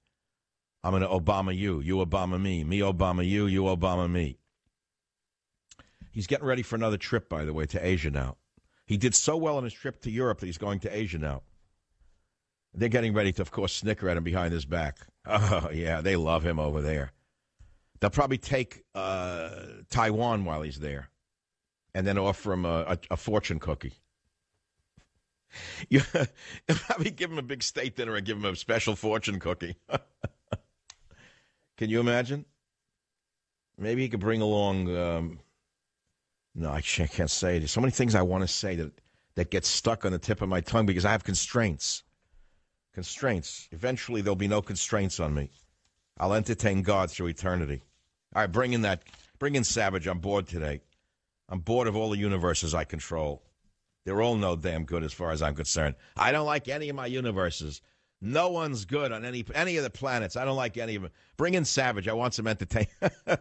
I'm going to Obama you. You Obama me. Me Obama you. You Obama me. He's getting ready for another trip, by the way, to Asia now. He did so well on his trip to Europe that he's going to Asia now. They're getting ready to, of course, snicker at him behind his back. Oh, yeah, they love him over there. They'll probably take Taiwan while he's there and then offer him a fortune cookie. They'll probably give him a big state dinner and give him a special fortune cookie. Can you imagine? Maybe he could bring along... No, I can't say it. There's so many things I want to say that get stuck on the tip of my tongue because I have constraints. Constraints. Eventually, there'll be no constraints on me. I'll entertain God through eternity. All right, bring in Savage. I'm bored today. I'm bored of all the universes I control. They're all no damn good as far as I'm concerned. I don't like any of my universes. No one's good on any of the planets. I don't like any of them. Bring in Savage. I want some entertainment.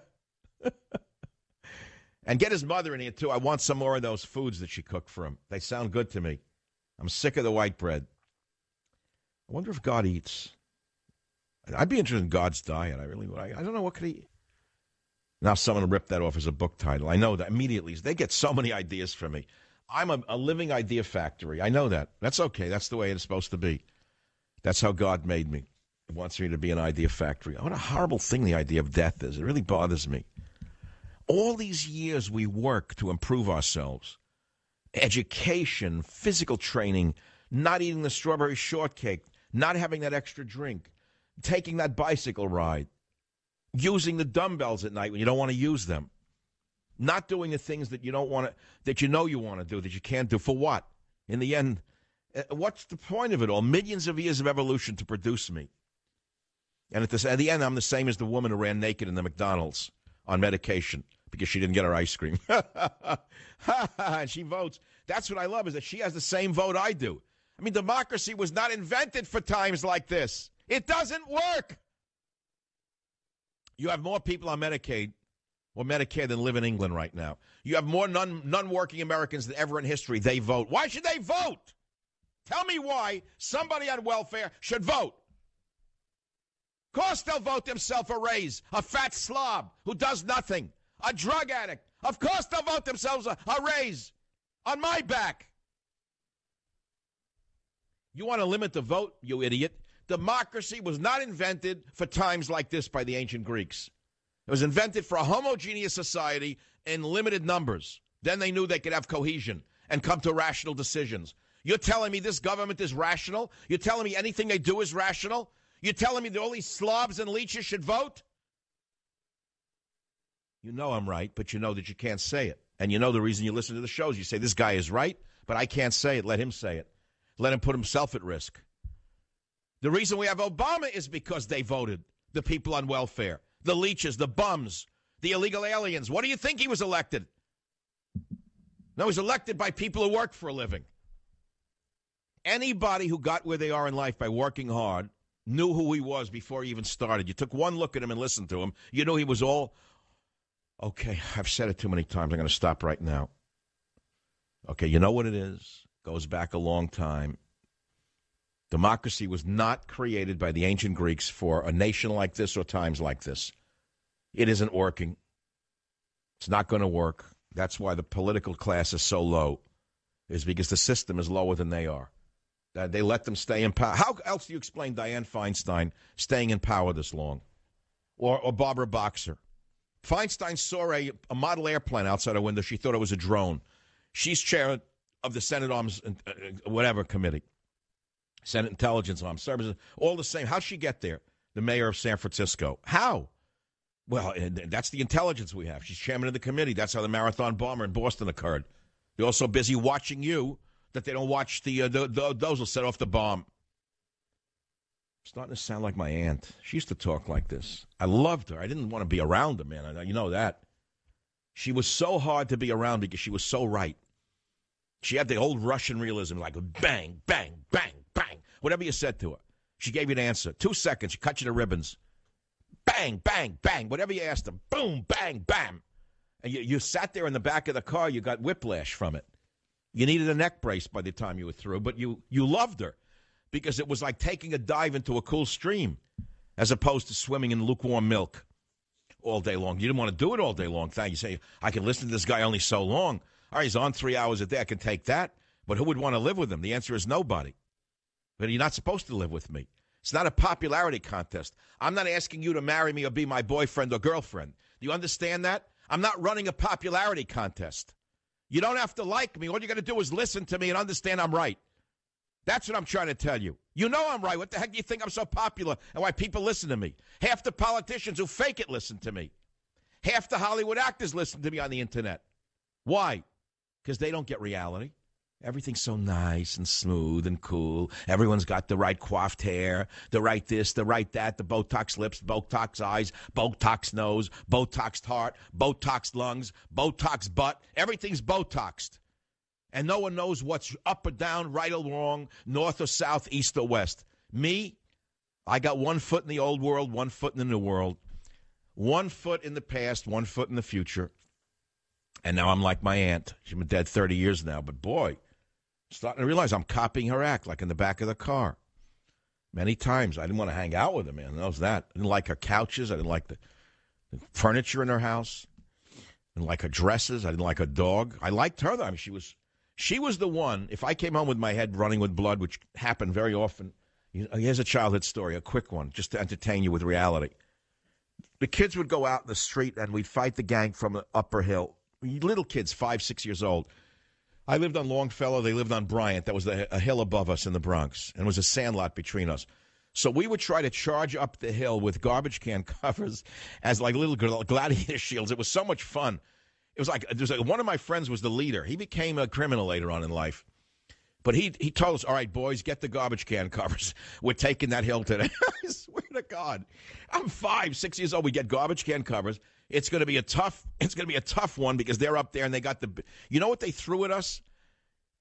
And get his mother in here, too. I want some more of those foods that she cooked for him. They sound good to me. I'm sick of the white bread. I wonder if God eats. I'd be interested in God's diet. I really would. I don't know, what could he eat? Now someone ripped that off as a book title. I know that immediately. They get so many ideas from me. I'm a living idea factory. I know that. That's okay. That's the way it's supposed to be. That's how God made me. He wants me to be an idea factory. What a horrible thing the idea of death is. It really bothers me. All these years we work to improve ourselves. Education, physical training, not eating the strawberry shortcake, not having that extra drink, taking that bicycle ride, using the dumbbells at night when you don't want to use them, not doing the things that you don't want to, that you know you want to do, that you can't do. For what? In the end, what's the point of it all? Millions of years of evolution to produce me. And at the end, I'm the same as the woman who ran naked in the McDonald's on medication because she didn't get her ice cream. And she votes. That's what I love, is that she has the same vote I do. I mean, democracy was not invented for times like this. It doesn't work. You have more people on Medicaid or Medicare than live in England right now. You have more non-working Americans than ever in history. They vote. Why should they vote? Tell me why somebody on welfare should vote. Of course they'll vote themselves a raise, a fat slob who does nothing, a drug addict. Of course they'll vote themselves a raise on my back. You want to limit the vote, you idiot? Democracy was not invented for times like this by the ancient Greeks. It was invented for a homogeneous society in limited numbers. Then they knew they could have cohesion and come to rational decisions. You're telling me this government is rational? You're telling me anything they do is rational? You're telling me that all these slobs and leeches should vote? You know I'm right, but you know that you can't say it. And you know the reason you listen to the shows. You say, this guy is right, but I can't say it. Let him say it. Let him put himself at risk. The reason we have Obama is because they voted. The people on welfare, the leeches, the bums, the illegal aliens. What do you think he was elected? No, he was elected by people who work for a living. Anybody who got where they are in life by working hard knew who he was before he even started. You took one look at him and listened to him. You knew he was all, okay, I've said it too many times. I'm going to stop right now. Okay, you know what it is? Goes back a long time. Democracy was not created by the ancient Greeks for a nation like this or times like this. It isn't working. It's not going to work. That's why the political class is so low, is because the system is lower than they are. They let them stay in power. How else do you explain Dianne Feinstein staying in power this long? Or Barbara Boxer? Feinstein saw a model airplane outside her window. She thought it was a drone. She's chair of the Senate Arms, whatever committee. Senate Intelligence Arms Services, all the same. How'd she get there? The mayor of San Francisco. How? Well, that's the intelligence we have. She's chairman of the committee. That's how the marathon bomber in Boston occurred. They're also busy watching you that they don't watch those will set off the bomb. Starting to sound like my aunt. She used to talk like this. I loved her. I didn't want to be around her, man. You know that. She was so hard to be around because she was so right. She had the old Russian realism, like bang, bang, bang, bang. Whatever you said to her, she gave you an answer. 2 seconds, she cut you to ribbons. Bang, bang, bang. Whatever you asked her, boom, bang, bam. And you sat there in the back of the car. You got whiplash from it. You needed a neck brace by the time you were through, but you loved her because it was like taking a dive into a cool stream as opposed to swimming in lukewarm milk all day long. You didn't want to do it all day long. You say, I can listen to this guy only so long. All right, he's on 3 hours a day. I can take that. But who would want to live with him? The answer is nobody. But you're not supposed to live with me. It's not a popularity contest. I'm not asking you to marry me or be my boyfriend or girlfriend. Do you understand that? I'm not running a popularity contest. You don't have to like me. All you got to do is listen to me and understand I'm right. That's what I'm trying to tell you. You know I'm right. What the heck do you think I'm so popular and why people listen to me? Half the politicians who fake it listen to me. Half the Hollywood actors listen to me on the internet. Why? Because they don't get reality. Everything's so nice and smooth and cool. Everyone's got the right coiffed hair, the right this, the right that, the Botox lips, Botox eyes, Botox nose, Botoxed heart, Botoxed lungs, Botox butt. Everything's Botoxed. and no one knows what's up or down, right or wrong, north or south, east or west. Me, I got 1 foot in the old world, 1 foot in the new world, 1 foot in the past, 1 foot in the future. And now I'm like my aunt. She's been dead 30 years now. But, boy, I'm starting to realize I'm copying her act, like in the back of the car. Many times. I didn't want to hang out with her, man. Knows that. I didn't like her couches. I didn't like the furniture in her house. I didn't like her dresses. I didn't like her dog. I liked her, though. I mean, she was the one. If I came home with my head running with blood, which happened very often, here's a childhood story, a quick one, just to entertain you with reality. The kids would go out in the street, and we'd fight the gang from the upper hill. Little kids, 5, 6 years old. I lived on Longfellow. They lived on Bryant. That was a hill above us in the Bronx. And it was a sandlot between us. So we would try to charge up the hill with garbage can covers as like little gladiator shields. It was so much fun. It was like one of my friends was the leader. He became a criminal later on in life. But he told us, all right, boys, get the garbage can covers. We're taking that hill today. I swear to God. I'm 5, 6 years old. We get garbage can covers. It's going to be a tough one because they're up there and they got you know what they threw at us?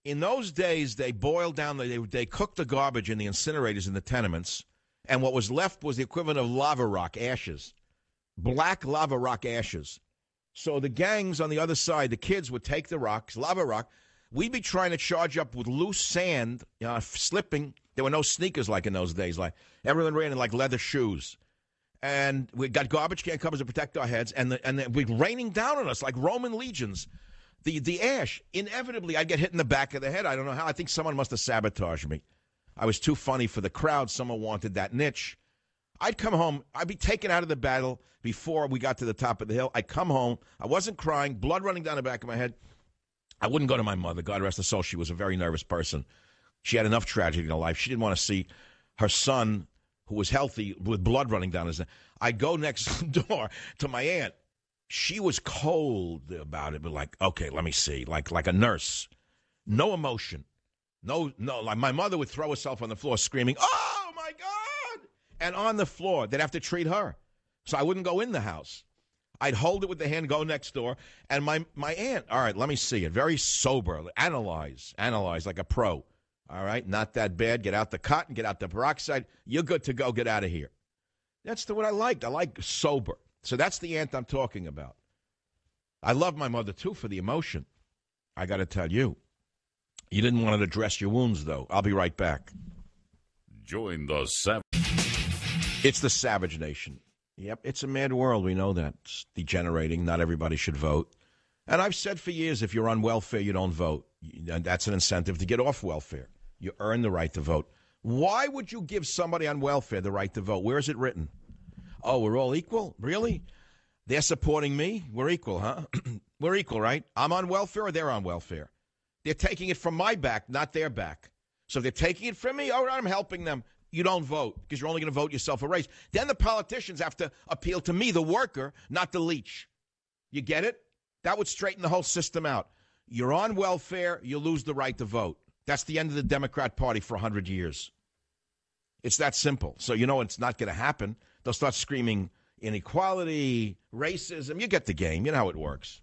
In those days, they boiled down, they cooked the garbage in the incinerators in the tenements, and what was left was the equivalent of lava rock ashes, black lava rock ashes. So the gangs on the other side, the kids would take the rocks, lava rock. We'd be trying to charge up with loose sand, slipping. There were no sneakers like in those days. Like everyone ran in like leather shoes. And we got garbage can covers to protect our heads, and we're raining down on us like Roman legions. The ash, inevitably, I'd get hit in the back of the head. I don't know how. I think someone must have sabotaged me. I was too funny for the crowd. Someone wanted that niche. I'd come home. I'd be taken out of the battle before we got to the top of the hill. I'd come home. I wasn't crying, blood running down the back of my head. I wouldn't go to my mother. God rest her soul. She was a very nervous person. She had enough tragedy in her life. She didn't want to see her son, who was healthy, with blood running down his neck. I'd go next door to my aunt. She was cold about it, but like, okay, let me see, like a nurse. No emotion. No, like my mother would throw herself on the floor screaming, oh, my God! And on the floor, they'd have to treat her. So I wouldn't go in the house. I'd hold it with the hand, go next door. And my aunt, all right, let me see it. Very sober. Analyze like a pro. All right, not that bad. Get out the cotton, get out the peroxide. You're good to go. Get out of here. That's what I liked. I like sober. So that's the aunt I'm talking about. I love my mother, too, for the emotion. I got to tell you. You didn't want to address your wounds, though. I'll be right back. Join the Savage. It's the Savage Nation. Yep, it's a mad world. We know that. It's degenerating. Not everybody should vote. And I've said for years, if you're on welfare, you don't vote. That's an incentive to get off welfare. You earn the right to vote. Why would you give somebody on welfare the right to vote? Where is it written? Oh, we're all equal? Really? They're supporting me? We're equal, huh? We're equal, right? I'm on welfare or they're on welfare. They're taking it from my back, not their back. So if they're taking it from me, all right, I'm helping them. You don't vote because you're only going to vote yourself a raise. Then the politicians have to appeal to me, the worker, not the leech. You get it? That would straighten the whole system out. You're on welfare, you lose the right to vote. That's the end of the Democrat Party for 100 years. It's that simple. So you know it's not going to happen. They'll start screaming inequality, racism. You get the game. You know how it works.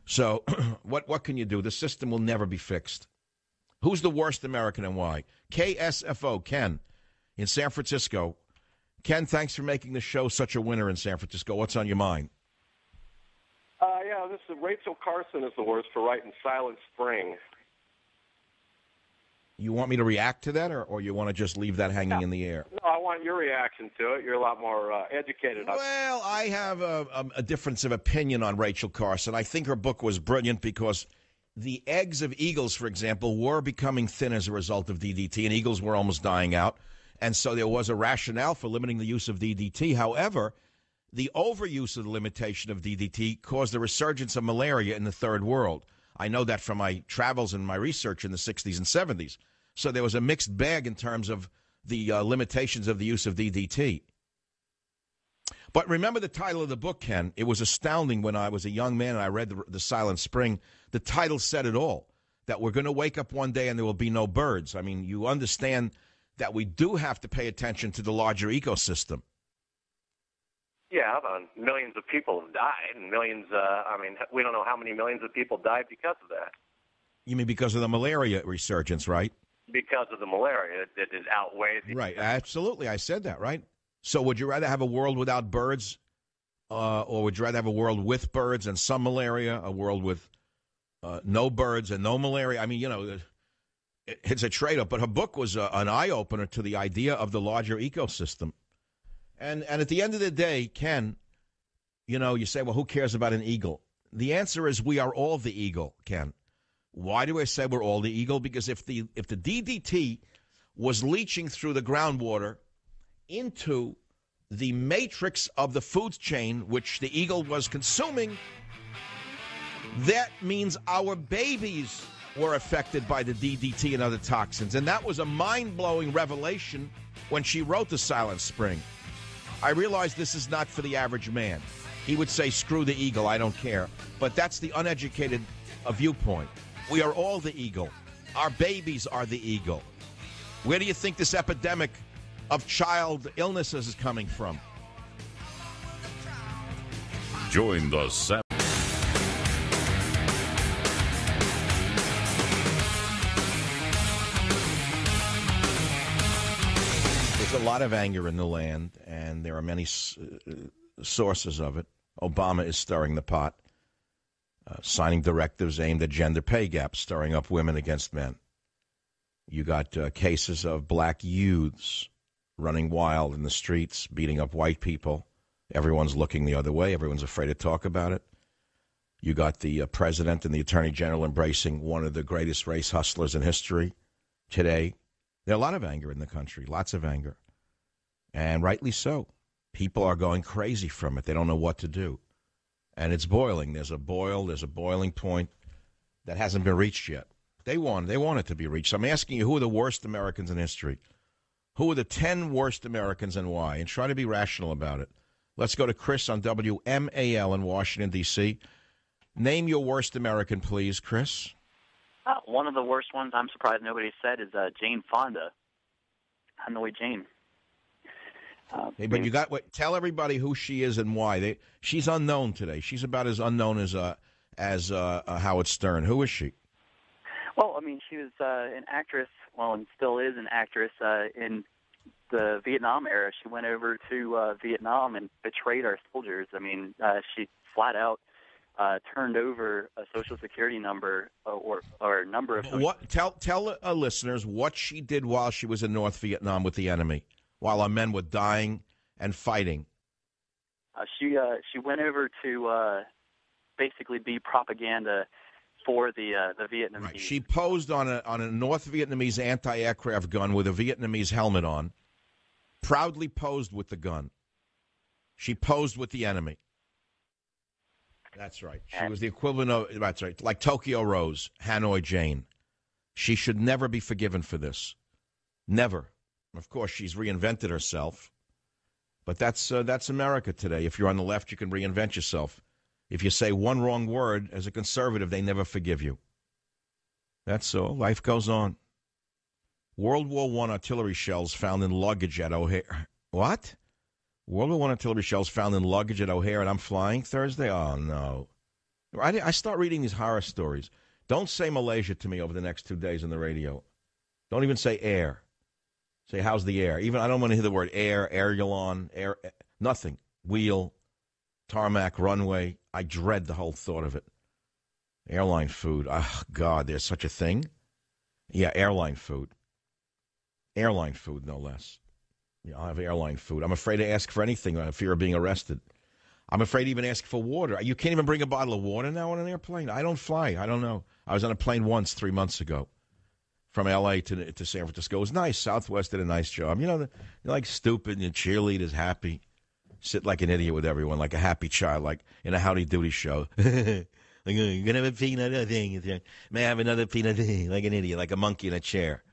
So what can you do? The system will never be fixed. Who's the worst American and why? KSFO, Ken, in San Francisco. Ken, thanks for making the show such a winner in San Francisco. What's on your mind? Yeah, this is Rachel Carson is the worst for writing Silent Spring. You want me to react to that, or you want to just leave that hanging in the air? No, I want your reaction to it. You're a lot more educated. Well, I have a difference of opinion on Rachel Carson. I think her book was brilliant because the eggs of eagles, for example, were becoming thin as a result of DDT, and eagles were almost dying out. And so there was a rationale for limiting the use of DDT. However, the overuse of the limitation of DDT caused a resurgence of malaria in the third world. I know that from my travels and my research in the 60s and 70s. So there was a mixed bag in terms of the limitations of the use of DDT. But remember the title of the book, Ken. It was astounding when I was a young man and I read the Silent Spring. The title said it all, that we're going to wake up one day and there will be no birds. I mean, you understand that we do have to pay attention to the larger ecosystem. Yeah, millions of people have died, and millions, we don't know how many millions of people died because of that. You mean because of the malaria resurgence, right? Because of the malaria, it outweighs. Right, absolutely. I said that, right? So would you rather have a world without birds, or would you rather have a world with birds and some malaria, a world with no birds and no malaria? I mean, it's a trade-off. But her book was an eye-opener to the idea of the larger ecosystem. And at the end of the day, Ken, you say, well, who cares about an eagle? The answer is we are all the eagle, Ken. Why do I say we're all the eagle? Because if the DDT was leaching through the groundwater into the matrix of the food chain, which the eagle was consuming, that means our babies were affected by the DDT and other toxins. And that was a mind-blowing revelation when she wrote The Silent Spring. I realize this is not for the average man. He would say, screw the eagle, I don't care. But that's the uneducated viewpoint. We are all the eagle. Our babies are the eagle. Where do you think this epidemic of child illnesses is coming from? Join the There's a lot of anger in the land, and there are many sources of it. Obama is stirring the pot, signing directives aimed at gender pay gaps, stirring up women against men. You got cases of black youths running wild in the streets, beating up white people. Everyone's looking the other way. Everyone's afraid to talk about it. You got the president and the attorney general embracing one of the greatest race hustlers in history today. There are a lot of anger in the country, lots of anger, and rightly so. People are going crazy from it. They don't know what to do. And it's boiling. There's a boiling point that hasn't been reached yet. They want it to be reached. So I'm asking you, who are the worst Americans in history? Who are the 10 worst Americans and why? And try to be rational about it. Let's go to Chris on WMAL in Washington, D.C. Name your worst American, please, Chris. One of the worst ones, I'm surprised nobody said, is Jane Fonda. Hanoi Jane. Hey, but you got tell everybody who she is and why. She's unknown today. She's about as unknown as Howard Stern. Who is she? Well, I mean, she was an actress, and still is an actress in the Vietnam era. She went over to Vietnam and betrayed our soldiers. I mean, she flat out turned over a Social Security number or a number of. Tell listeners what she did while she was in North Vietnam with the enemy, while our men were dying and fighting. She went over to basically be propaganda for the Vietnamese. Right. She posed on a North Vietnamese anti-aircraft gun with a Vietnamese helmet on. Proudly posed with the gun. She posed with the enemy. That's right. She was the equivalent of, that's right, like Tokyo Rose, Hanoi Jane. She should never be forgiven for this. Never. Of course, she's reinvented herself. But that's America today. If you're on the left, you can reinvent yourself. If you say one wrong word as a conservative, they never forgive you. That's all. Life goes on. World War I artillery shells found in luggage at O'Hare. What? World War I artillery shells found in luggage at O'Hare, and I'm flying Thursday? Oh, no. I start reading these horror stories. Don't say Malaysia to me over the next 2 days on the radio. Don't even say air. Say, how's the air? Even I don't want to hear the word air, airulon, air, nothing. Wheel, tarmac, runway. I dread the whole thought of it. Airline food. Oh, God, there's such a thing? Yeah, airline food. Airline food, no less. Yeah, I'll have airline food. I'm afraid to ask for anything out of fear of being arrested. I'm afraid to even ask for water. You can't even bring a bottle of water now on an airplane? I don't fly. I don't know. I was on a plane once 3 months ago from L.A. to San Francisco. It was nice. Southwest did a nice job. You know, you're like stupid and your cheerleaders happy. Sit like an idiot with everyone, like a happy child, like in a Howdy Doody show. Like, you're going to have a peanut thing. May I have another peanut thing? Like an idiot, like a monkey in a chair.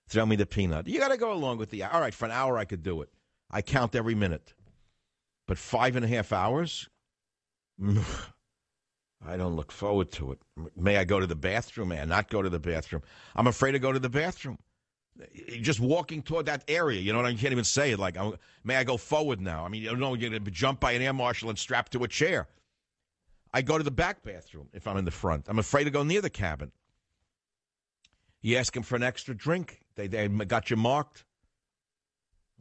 Throw me the peanut. You got to go along with all right, for an hour I could do it. I count every minute. But 5.5 hours? I don't look forward to it. May I go to the bathroom? May I not go to the bathroom? I'm afraid to go to the bathroom. Just walking toward that area, you know what I mean? You can't even say it like, may I go forward now? I mean, you know, you're going to be jumped by an air marshal and strapped to a chair. I go to the back bathroom if I'm in the front. I'm afraid to go near the cabin. You ask them for an extra drink. They got you marked.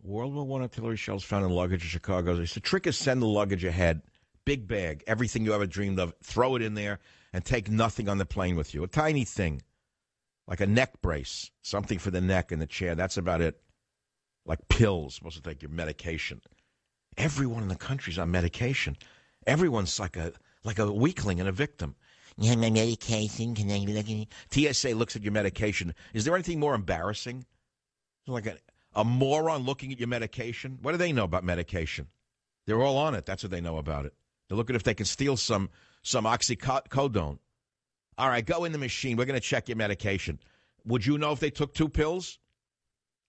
World War I artillery shells found in luggage in Chicago. The trick is send the luggage ahead. Big bag, everything you ever dreamed of. Throw it in there and take nothing on the plane with you. A tiny thing, like a neck brace, something for the neck and the chair. That's about it. Like pills, supposed to take your medication. Everyone in the country's on medication. Everyone's like a weakling and a victim. You have my medication? Can I look at it? TSA looks at your medication. Is there anything more embarrassing? Like a moron looking at your medication? What do they know about medication? They're all on it. That's what they know about it. They're looking if they can steal some oxycodone. All right, go in the machine. We're going to check your medication. Would you know if they took 2 pills?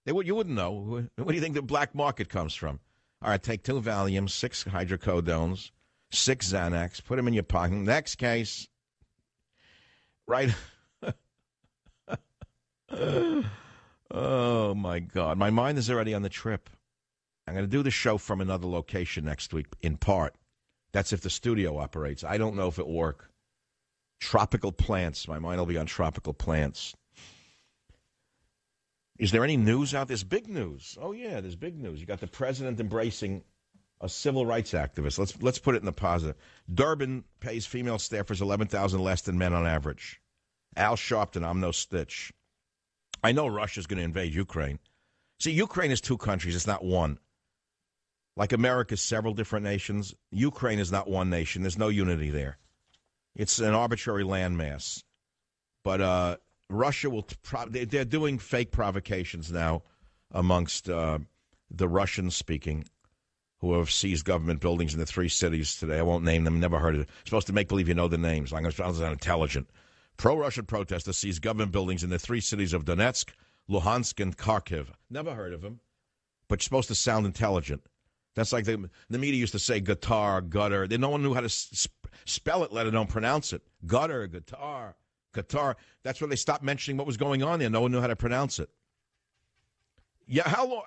You wouldn't know. Where do you think the black market comes from? All right, take 2 Valiums, 6 hydrocodones, 6 Xanax. Put them in your pocket. Next case. Right. Oh, my God. My mind is already on the trip. I'm going to do the show from another location next week, in part. That's if the studio operates. I don't know if it will work. Tropical plants. My mind will be on tropical plants. Is there any news out? There's big news. Oh, yeah, there's big news. You got the president embracing a civil rights activist. Let's put it in the positive. Durbin pays female staffers $11,000 less than men on average. Al Sharpton, I'm no stitch. I know Russia's going to invade Ukraine. See, Ukraine is 2 countries. It's not one. Like America's several different nations, Ukraine is not one nation. There's no unity there. It's an arbitrary landmass. But Russia will they're doing fake provocations now amongst the Russian-speaking who have seized government buildings in the 3 cities today. I won't name them. Never heard of it. Supposed to make believe you know the names. I'm intelligent. Pro-Russian protesters seized government buildings in the 3 cities of Donetsk, Luhansk, and Kharkiv. Never heard of them. But you're supposed to sound intelligent. That's like the media used to say guitar, gutter. No one knew how to spell it, let alone pronounce it. Gutter, guitar. That's when they stopped mentioning what was going on there. No one knew how to pronounce it. Yeah, how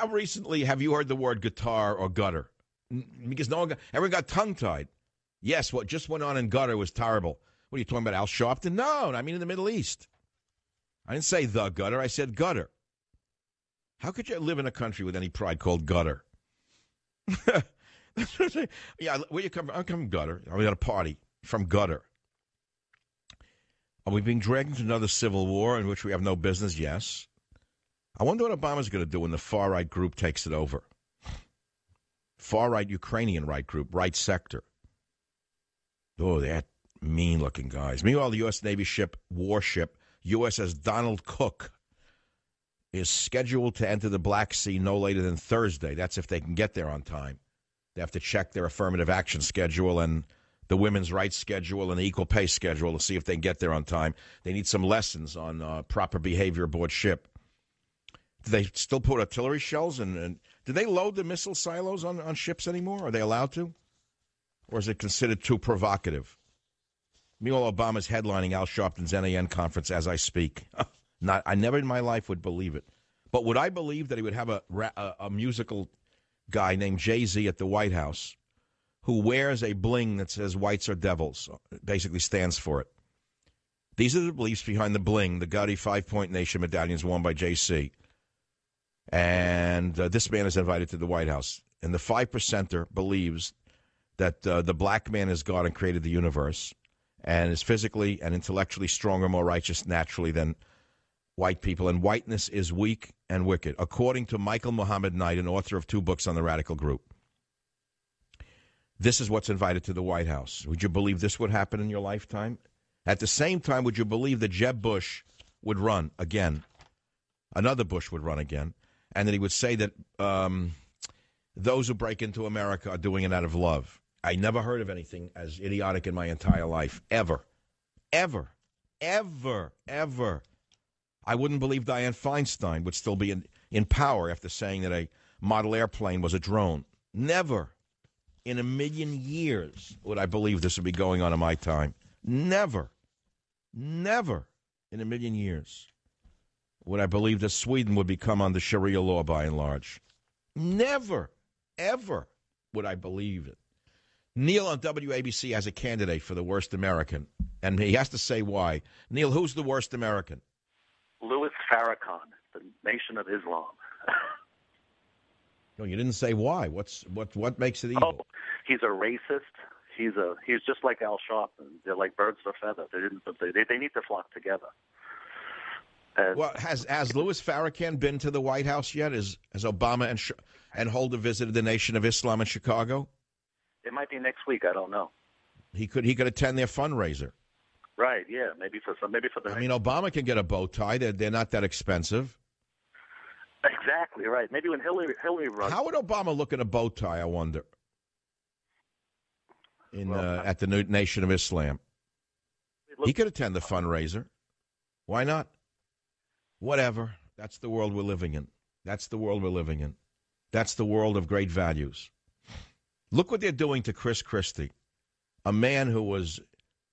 recently have you heard the word guitar or gutter? Because everyone got tongue-tied. Yes, what just went on in gutter was terrible. What are you talking about, Al Sharpton? No, I mean in the Middle East. I didn't say the gutter. I said gutter. How could you live in a country with any pride called gutter? Yeah, where you come from? I'm coming from gutter. I was at a party from gutter. Are we being dragged into another civil war in which we have no business? Yes. I wonder what Obama's going to do when the far-right group takes it over. Far-right Ukrainian right group, right sector. Oh, they're mean-looking guys. Meanwhile, the U.S. Navy warship, USS Donald Cook, is scheduled to enter the Black Sea no later than Thursday. That's if they can get there on time. They have to check their affirmative action schedule and the women's rights schedule and the equal pay schedule to see if they can get there on time. They need some lessons on proper behavior aboard ship. Do they still put artillery shells? And do they load the missile silos on ships anymore? Are they allowed to? Or is it considered too provocative? Meanwhile, Obama's headlining Al Sharpton's NAN conference as I speak. I never in my life would believe it. But would I believe that he would have a musical guy named Jay-Z at the White House who wears a bling that says whites are devils, basically stands for it? These are the beliefs behind the bling, the gaudy 5-point nation medallions worn by Jay-Z. And this man is invited to the White House. And the 5%er believes that the black man is God and created the universe and is physically and intellectually stronger, more righteous naturally than white people, and whiteness is weak and wicked, according to Michael Muhammad Knight, an author of 2 books on the radical group. This is what's invited to the White House. Would you believe this would happen in your lifetime? At the same time, would you believe that Jeb Bush would run again? Another Bush would run again, and that he would say that those who break into America are doing it out of love. I never heard of anything as idiotic in my entire life, ever. Ever. Ever. Ever. I wouldn't believe Dianne Feinstein would still be in power after saying that a model airplane was a drone. Never in a million years would I believe this would be going on in my time. Never. Never in a million years would I believe that Sweden would become under Sharia law by and large. Never, ever would I believe it. Neil on WABC as a candidate for the worst American. And he has to say why. Neil, who's the worst American? Louis Farrakhan, the Nation of Islam. No, you didn't say why. What makes it evil? Oh, he's a racist. He's just like Al Sharpton. They're like birds of a feather. They need to flock together. Well, has Louis Farrakhan been to the White House yet? Has Obama and Holder visited the Nation of Islam in Chicago? It might be next week. I don't know. He could attend their fundraiser. Right. Yeah. Maybe for the. I mean, Obama can get a bow tie. They're not that expensive. Exactly right. Maybe when Hillary runs. How would Obama look in a bow tie? I wonder. At the Nation of Islam, he could attend the fundraiser. Why not? Whatever. That's the world we're living in. That's the world we're living in. That's the world of great values. Look what they're doing to Chris Christie, a man who was,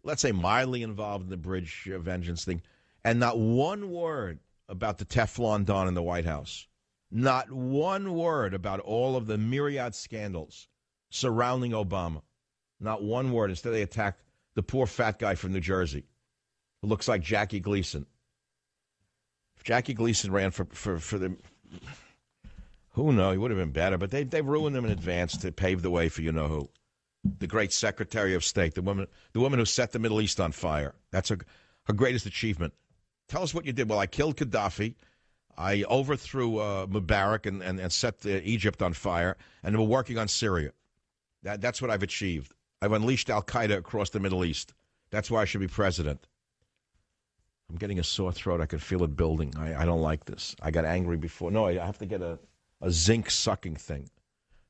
let's say, mildly involved in the Bridge Vengeance thing, and not one word about the Teflon Don in the White House. Not one word about all of the myriad scandals surrounding Obama. Not one word. Instead, they attack the poor fat guy from New Jersey who looks like Jackie Gleason. If Jackie Gleason ran for the, who knows, he would have been better. But they've ruined him in advance to pave the way for you-know-who. The great Secretary of State, the woman who set the Middle East on fire. That's her greatest achievement. Tell us what you did. Well, I killed Gaddafi. I overthrew Mubarak and set Egypt on fire, and we're working on Syria. That's what I've achieved. I've unleashed al-Qaeda across the Middle East. That's why I should be president. I'm getting a sore throat. I can feel it building. I don't like this. I got angry before. No, I have to get a zinc sucking thing.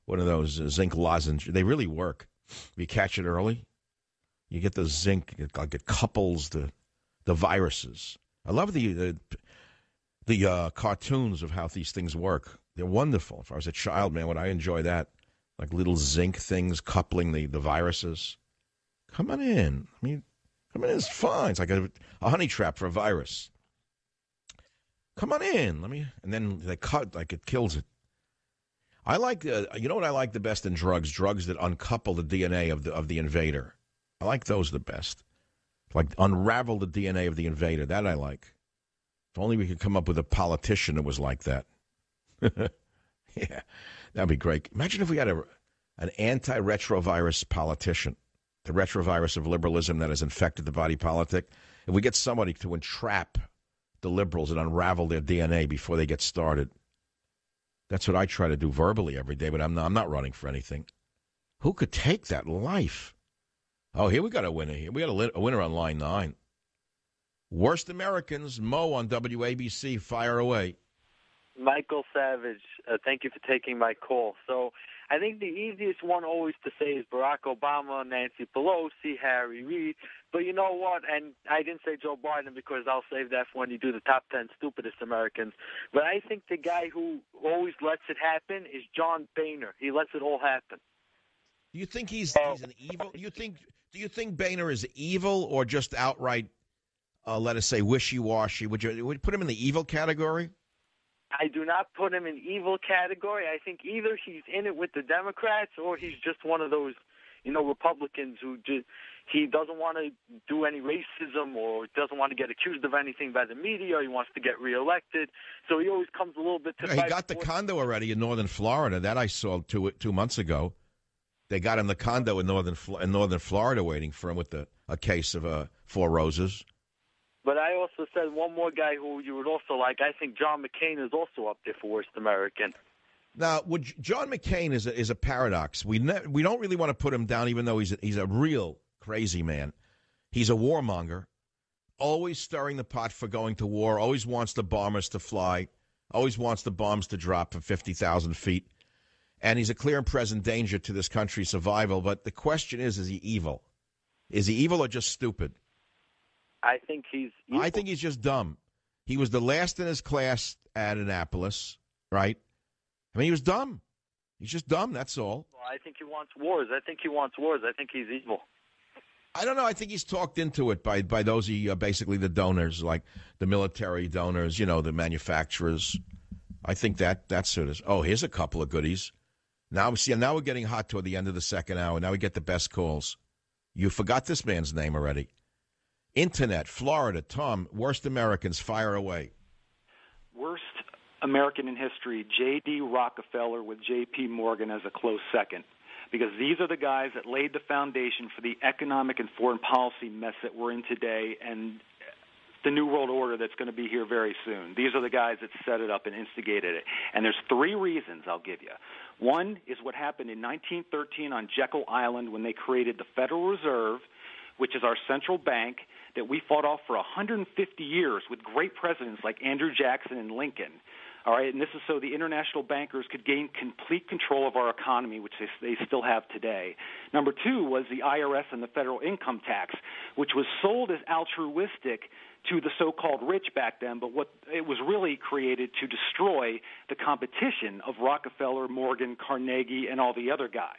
One of those zinc lozenges. They really work. If you catch it early, you get the zinc. It couples the viruses. I love the cartoons of how these things work. They're wonderful. If I was a child, man, would I enjoy that? Like little zinc things coupling the viruses. Come on in. I mean, come on in. It's fine. It's like a honey trap for a virus. Come on in. And then they cut, like it kills it. I like, you know what I like the best in drugs? Drugs that uncouple the DNA of the invader. I like those the best. Like unravel the DNA of the invader. That I like. If only we could come up with a politician that was like that. Yeah, that'd be great. Imagine if we had an anti-retrovirus politician, the retrovirus of liberalism that has infected the body politic. If we get somebody to entrap the liberals and unravel their DNA before they get started. That's what I try to do verbally every day, but I'm not running for anything. Who could take that life? Oh, here we got a winner here. We got a winner on line 9. Worst Americans, Mo on WABC. Fire away. Michael Savage, thank you for taking my call. So I think the easiest one always to say is Barack Obama, Nancy Pelosi, Harry Reid. But you know what? And I didn't say Joe Biden because I'll save that for when you do the top 10 stupidest Americans. But I think the guy who always lets it happen is John Boehner. He lets it all happen. Do you think he's an evil? Do you think Boehner is evil or just outright, let us say, wishy-washy? Would you put him in the evil category? I do not put him in evil category. I think either he's in it with the Democrats or he's just one of those, Republicans who he doesn't want to do any racism or doesn't want to get accused of anything by the media. Or he wants to get reelected. So he always comes a little bit to. Yeah, he got the condo already in northern Florida. That I saw 2 months ago. They got him the condo in northern Florida waiting for him with a case of 4 Roses. But I also said one more guy who you would also like. I think John McCain is also up there for worst American. Now, John McCain is a paradox. We don't really want to put him down, even though he's a real crazy man. He's a warmonger, always stirring the pot for going to war. Always wants the bombers to fly. Always wants the bombs to drop from 50,000 feet. And he's a clear and present danger to this country's survival. But the question is he evil? Is he evil or just stupid? I think he's evil. I think he's just dumb. He was the last in his class at Annapolis, right? I mean, he was dumb. He's just dumb, that's all. Well, I think he wants wars. I think he's evil. I don't know. I think he's talked into it by those basically the donors, like the military donors, the manufacturers. I think that's it. Oh, here's a couple of goodies. Now we're getting hot toward the end of the second hour. Now we get the best calls. You forgot this man's name already. Internet, Florida, Tom, worst Americans, fire away. Worst American in history, J.D. Rockefeller with J.P. Morgan as a close second. Because these are the guys that laid the foundation for the economic and foreign policy mess that we're in today and the New World Order that's going to be here very soon. These are the guys that set it up and instigated it. And there's three reasons I'll give you. One is what happened in 1913 on Jekyll Island when they created the Federal Reserve, which is our central bank that we fought off for 150 years with great presidents like Andrew Jackson and Lincoln. All right, and this is so the international bankers could gain complete control of our economy, which they still have today. Number two was the IRS and the federal income tax, which was sold as altruistic to the so-called rich back then, but what it was really created to destroy the competition of Rockefeller, Morgan, Carnegie, and all the other guys.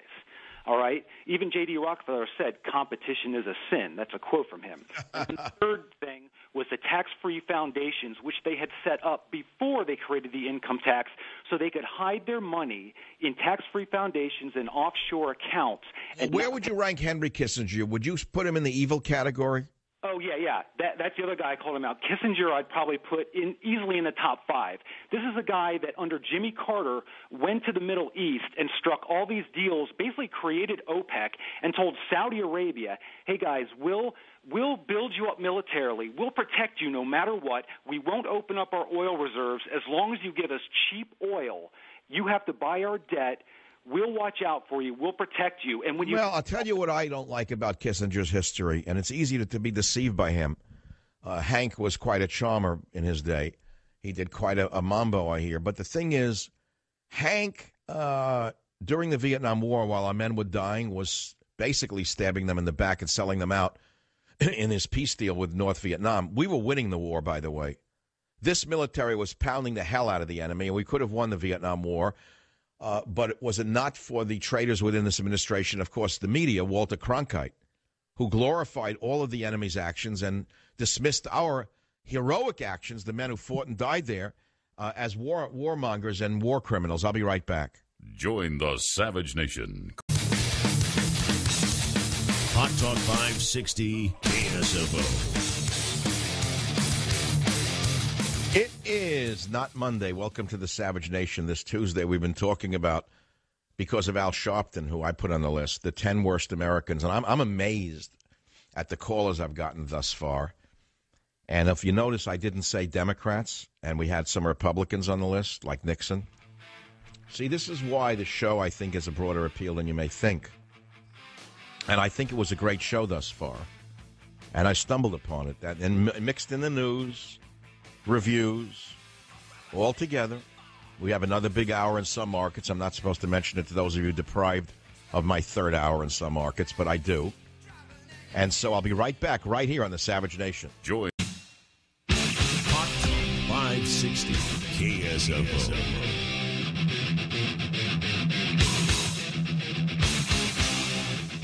All right? Even J.D. Rockefeller said competition is a sin. That's a quote from him. And the third thing was the tax-free foundations, which they had set up before they created the income tax so they could hide their money in tax-free foundations and offshore accounts. And where would you rank Henry Kissinger? Would you put him in the evil category? Oh, yeah. That's the other guy I called him out. Kissinger I'd probably put easily in the top five. This is a guy that under Jimmy Carter went to the Middle East and struck all these deals, basically created OPEC and told Saudi Arabia, hey, guys, we'll build you up militarily. We'll protect you no matter what. We won't open up our oil reserves as long as you give us cheap oil. You have to buy our debt. We'll watch out for you. We'll protect you. And when I'll tell you what I don't like about Kissinger's history, and it's easy to be deceived by him. Hank was quite a charmer in his day. He did quite a mambo, I hear. But the thing is, Hank, during the Vietnam War, while our men were dying, was basically stabbing them in the back and selling them out in his peace deal with North Vietnam. We were winning the war, by the way. This military was pounding the hell out of the enemy, and we could have won the Vietnam War. But was it not for the traitors within this administration, of course, the media, Walter Cronkite, who glorified all of the enemy's actions and dismissed our heroic actions, the men who fought and died there, as warmongers and war criminals. I'll be right back. Join the Savage Nation. Hot Talk 560 KSFO. It is not Monday. Welcome to the Savage Nation. This Tuesday we've been talking about, because of Al Sharpton, who I put on the list, the 10 worst Americans. And I'm amazed at the callers I've gotten thus far. And if you notice, I didn't say Democrats, and we had some Republicans on the list, like Nixon. See, this is why the show, I think, has a broader appeal than you may think. And I think it was a great show thus far. And I stumbled upon it. And mixed in the news, reviews, all together. We have another big hour in some markets. I'm not supposed to mention it to those of you deprived of my third hour in some markets, but I do. And so I'll be right back right here on the Savage Nation. Join Hot 560 KSFO.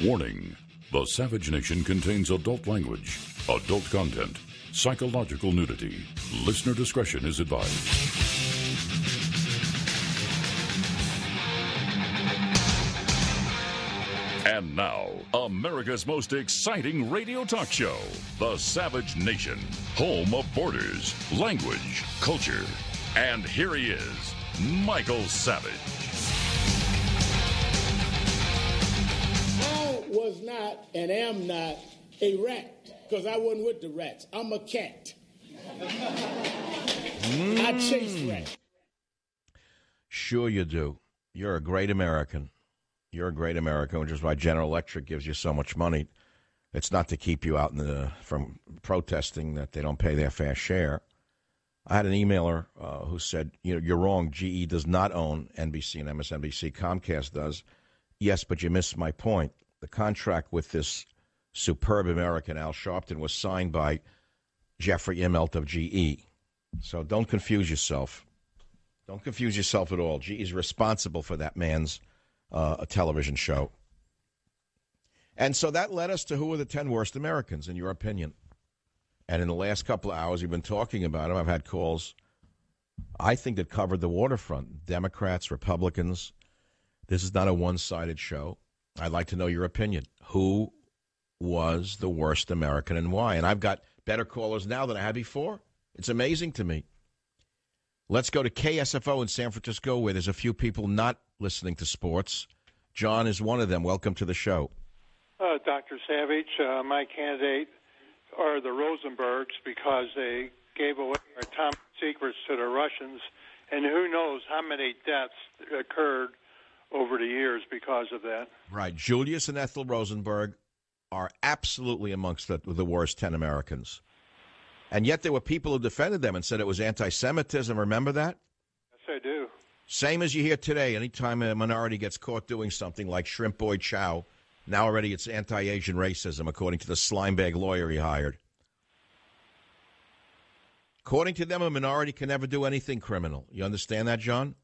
Warning. The Savage Nation contains adult language, adult content, psychological nudity. Listener discretion is advised. And now, America's most exciting radio talk show, The Savage Nation, home of borders, language, culture. And here he is, Michael Savage. I was not and am not a rat, because I wasn't with the rats. I'm a cat. I chase rats. Sure you do. You're a great American. You're a great American, which is why General Electric gives you so much money. It's not to keep you out from protesting that they don't pay their fair share. I had an emailer who said, you're wrong. GE does not own NBC and MSNBC. Comcast does. Yes, but you missed my point. The contract with this superb American, Al Sharpton, was signed by Jeffrey Immelt of GE. So don't confuse yourself. Don't confuse yourself at all. GE is responsible for that man's a television show. And so that led us to who are the 10 worst Americans, in your opinion. And in the last couple of hours, we've been talking about them. I've had calls, I think, that covered the waterfront. Democrats, Republicans. This is not a one-sided show. I'd like to know your opinion. Who was the worst American and why. And I've got better callers now than I had before. It's amazing to me. Let's go to KSFO in San Francisco, where there's a few people not listening to sports. John is one of them. Welcome to the show. Dr. Savage, my candidate are the Rosenbergs because they gave away our top secrets to the Russians, and who knows how many deaths occurred over the years because of that. Right. Julius and Ethel Rosenberg are absolutely amongst the worst 10 Americans. And yet there were people who defended them and said it was anti-Semitism. Remember that? Yes, I do. Same as you hear today. Anytime a minority gets caught doing something like Shrimp Boy Chow, now already it's anti-Asian racism, according to the slimebag lawyer he hired. According to them, a minority can never do anything criminal. You understand that, John?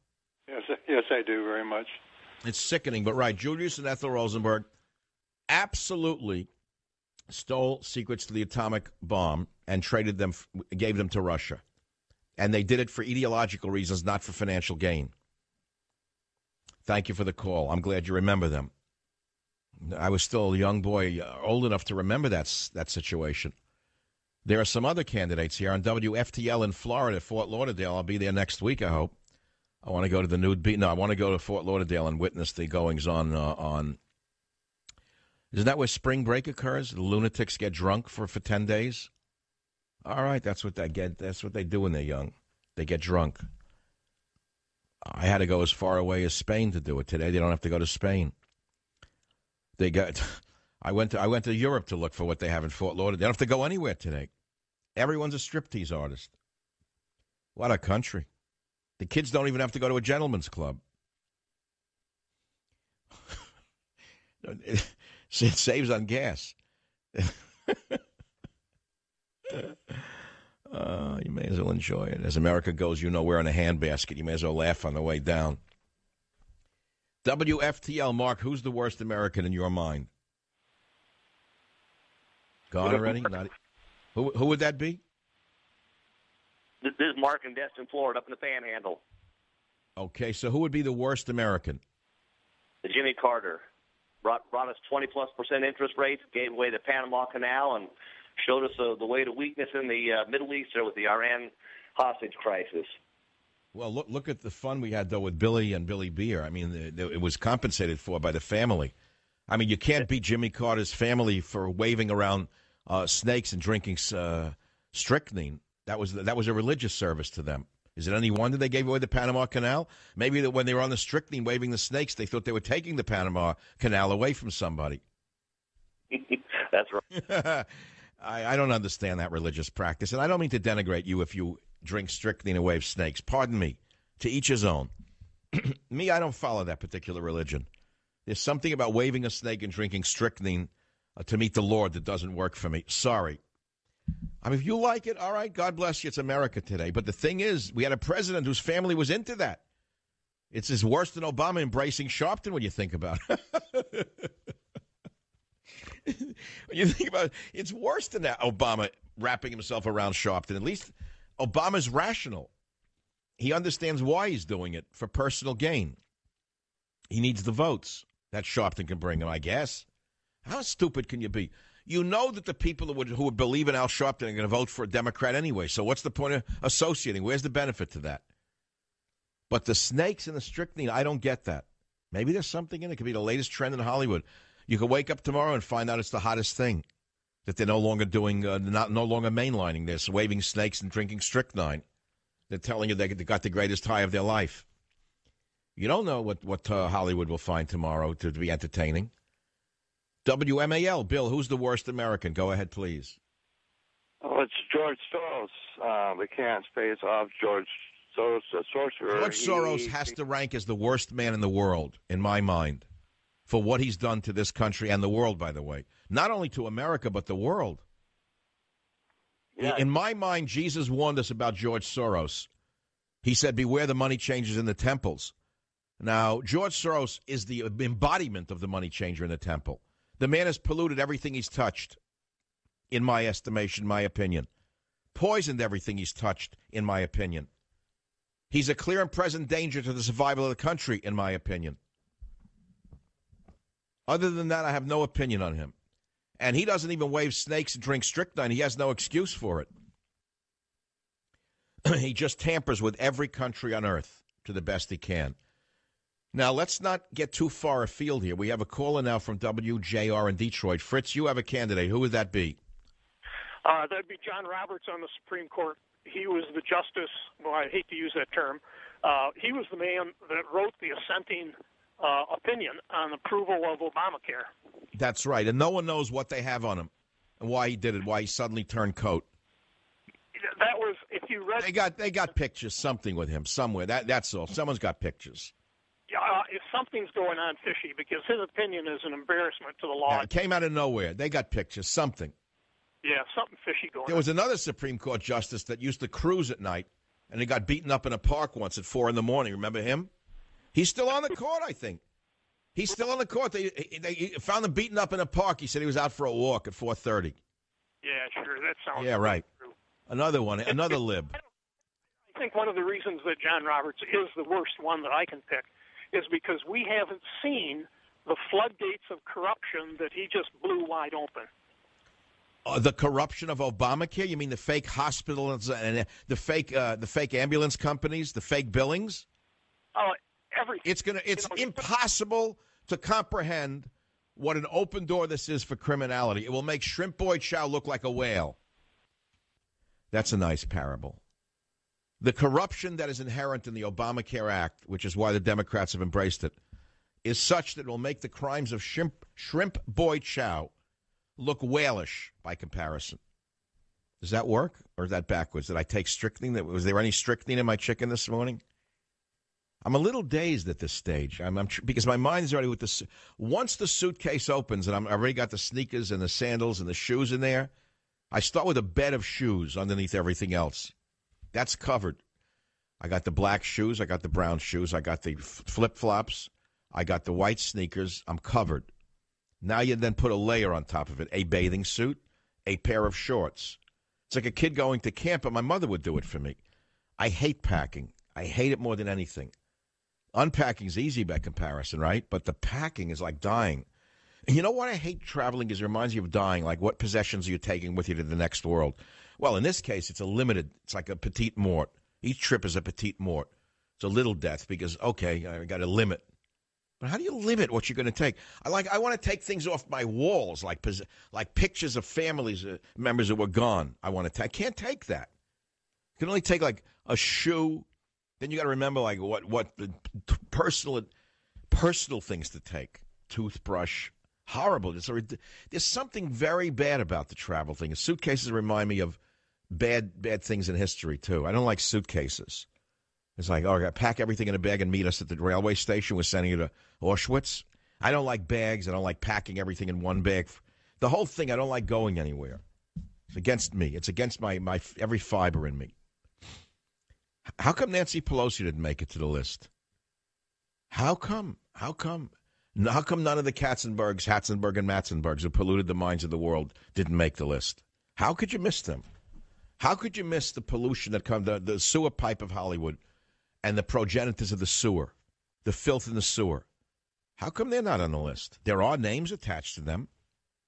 Yes, I do very much. It's sickening, but right. Julius and Ethel Rosenberg absolutely stole secrets to the atomic bomb and gave them to Russia. And they did it for ideological reasons, not for financial gain. Thank you for the call. I'm glad you remember them. I was still a young boy, old enough to remember that situation. There are some other candidates here on WFTL in Florida, Fort Lauderdale. I'll be there next week, I hope. I want to go to the nude beach. No, I want to go to Fort Lauderdale and witness the goings-on Isn't that where spring break occurs? The lunatics get drunk for 10 days? All right, that's what they get. That's what they do when they're young. They get drunk. I had to go as far away as Spain to do it. Today they don't have to go to Spain. I went to Europe to look for what they have in Fort Lauderdale. They don't have to go anywhere today. Everyone's a striptease artist. What a country. The kids don't even have to go to a gentleman's club. It saves on gas. You may as well enjoy it. As America goes, we're in a handbasket. You may as well laugh on the way down. WFTL, Mark, who's the worst American in your mind? Gone already? Who would that be? This is Mark in Destin, Florida, up in the Panhandle. Okay, so who would be the worst American? Jimmy Carter. Brought us 20+% interest rates, gave away the Panama Canal, and showed us the way to weakness in the Middle East there with the Iran hostage crisis. Well, look at the fun we had, though, with Billy and Billy Beer. I mean, it was compensated for by the family. I mean, you can't beat Jimmy Carter's family for waving around snakes and drinking strychnine. That was a religious service to them. Is it any wonder they gave away the Panama Canal? Maybe that when they were on the strychnine waving the snakes, they thought they were taking the Panama Canal away from somebody. That's right. I don't understand that religious practice, and I don't mean to denigrate you if you drink strychnine and wave snakes. Pardon me. To each his own. Me, I don't follow that particular religion. There's something about waving a snake and drinking strychnine to meet the Lord that doesn't work for me. Sorry. I mean, if you like it, all right, God bless you. It's America today. But the thing is, we had a president whose family was into that. It's as worse than Obama embracing Sharpton when you think about it. When you think about it, it's worse than that, Obama wrapping himself around Sharpton. At least Obama's rational. He understands why he's doing it, for personal gain. He needs the votes that Sharpton can bring him, I guess. How stupid can you be? You know that the people who would believe in Al Sharpton are going to vote for a Democrat anyway, so what's the point of associating? Where's the benefit to that? But the snakes and the strychnine, I don't get that. Maybe there's something in it. It could be the latest trend in Hollywood. You could wake up tomorrow and find out it's the hottest thing, that they're no longer doing, no longer mainlining this, waving snakes and drinking strychnine. They're telling you they got the greatest high of their life. You don't know what Hollywood will find tomorrow to be entertaining. WMAL, Bill, who's the worst American? Go ahead, please. Oh, it's George Soros. We can't space off George Soros, the sorcerer. George Soros has to rank as the worst man in the world, in my mind, for what he's done to this country and the world, by the way. Not only to America, but the world. Yeah. In my mind, Jesus warned us about George Soros. He said, beware the money changers in the temples. Now, George Soros is the embodiment of the money changer in the temple. The man has polluted everything he's touched, in my estimation, my opinion. Poisoned everything he's touched, in my opinion. He's a clear and present danger to the survival of the country, in my opinion. Other than that, I have no opinion on him. And he doesn't even wave snakes and drink strychnine. He has no excuse for it. He just tampers with every country on earth to the best he can. Now, let's not get too far afield here. We have a caller now from WJR in Detroit. Fritz, you have a candidate. Who would that be? That'd be John Roberts on the Supreme Court. He was the justice. Well, I hate to use that term. He was the man that wrote the assenting opinion on approval of Obamacare. That's right. And no one knows what they have on him and why he did it, why he suddenly turned coat. That was, if you read... They got pictures, something with him somewhere. That's all. Someone's got pictures. If something's going on fishy, because his opinion is an embarrassment to the law. Yeah, it came out of nowhere. They got pictures, something. Yeah, something fishy going on. There was another Supreme Court justice that used to cruise at night, and he got beaten up in a park once at 4 a.m. Remember him? He's still on the court, I think. He's still on the court. They found him beaten up in a park. He said he was out for a walk at 4:30. Yeah, sure. That sounds right. True. Another one, another lib. I think one of the reasons that John Roberts is the worst one that I can pick is because we haven't seen the floodgates of corruption that he just blew wide open. The corruption of Obamacare? You mean the fake hospitals and the fake ambulance companies, the fake billings? Everything. It's impossible to comprehend what an open door this is for criminality. It will make Shrimp Boy Chow look like a whale. That's a nice parable. The corruption that is inherent in the Obamacare Act, which is why the Democrats have embraced it, is such that it will make the crimes of Shrimp Boy Chow look whalish by comparison. Does that work, or is that backwards? Did I take strychnine? Was there any strychnine in my chicken this morning? I'm a little dazed at this stage. Because my mind is already with this. Once the suitcase opens and I've already got the sneakers and the sandals and the shoes in there, I start with a bed of shoes underneath everything else. That's covered. I got the black shoes. I got the brown shoes. I got the flip-flops. I got the white sneakers. I'm covered. Now you then put a layer on top of it, a bathing suit, a pair of shorts. It's like a kid going to camp, but my mother would do it for me. I hate packing. I hate it more than anything. Unpacking is easy by comparison, right? But the packing is like dying. And you know what I hate traveling is it reminds you of dying, like what possessions are you taking with you to the next world? Well, in this case, it's like a petite mort. Each trip is a petite mort. It's a little death because, okay, I got a limit. But how do you limit what you're going to take? I want to take things off my walls, like pictures of families, members that were gone. I can't take that. You can only take like a shoe. Then you got to remember like what the personal things to take. Toothbrush. Horrible. There's something very bad about the travel thing. Suitcases remind me of bad things in history, too. I don't like suitcases. It's like, I got to pack everything in a bag and meet us at the railway station. We're sending you to Auschwitz. I don't like bags. I don't like packing everything in one bag. The whole thing, I don't like going anywhere. It's against me. It's against my every fiber in me. How come Nancy Pelosi didn't make it to the list? How come? How come none of the Katzenbergs, Hatzenberg, and Matzenbergs who polluted the minds of the world didn't make the list? How could you miss them? How could you miss the pollution that comes, the sewer pipe of Hollywood and the progenitors of the sewer, the filth in the sewer? How come they're not on the list? There are names attached to them.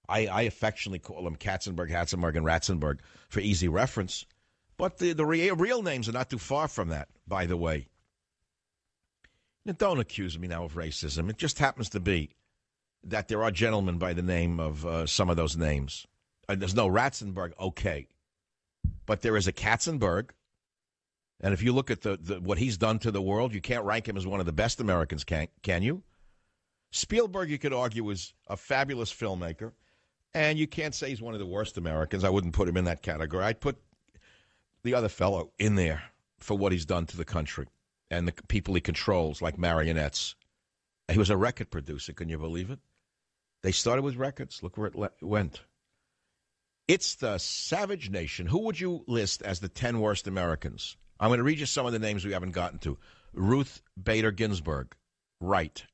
I affectionately call them Katzenberg, Hatzenberg, and Ratzenberg for easy reference. But the real names are not too far from that, by the way. Now, don't accuse me now of racism. It just happens to be that there are gentlemen by the name of some of those names. There's no Ratzenberg, okay. But there is a Katzenberg. And if you look at what he's done to the world, you can't rank him as one of the best Americans, can you? Spielberg, you could argue, is a fabulous filmmaker. And you can't say he's one of the worst Americans. I wouldn't put him in that category. I'd put the other fellow in there for what he's done to the country and the people he controls, like marionettes. He was a record producer. Can you believe it? They started with records. Look where it went. It's the Savage Nation. Who would you list as the 10 worst Americans? I'm going to read you some of the names we haven't gotten to. Ruth Bader Ginsburg, right.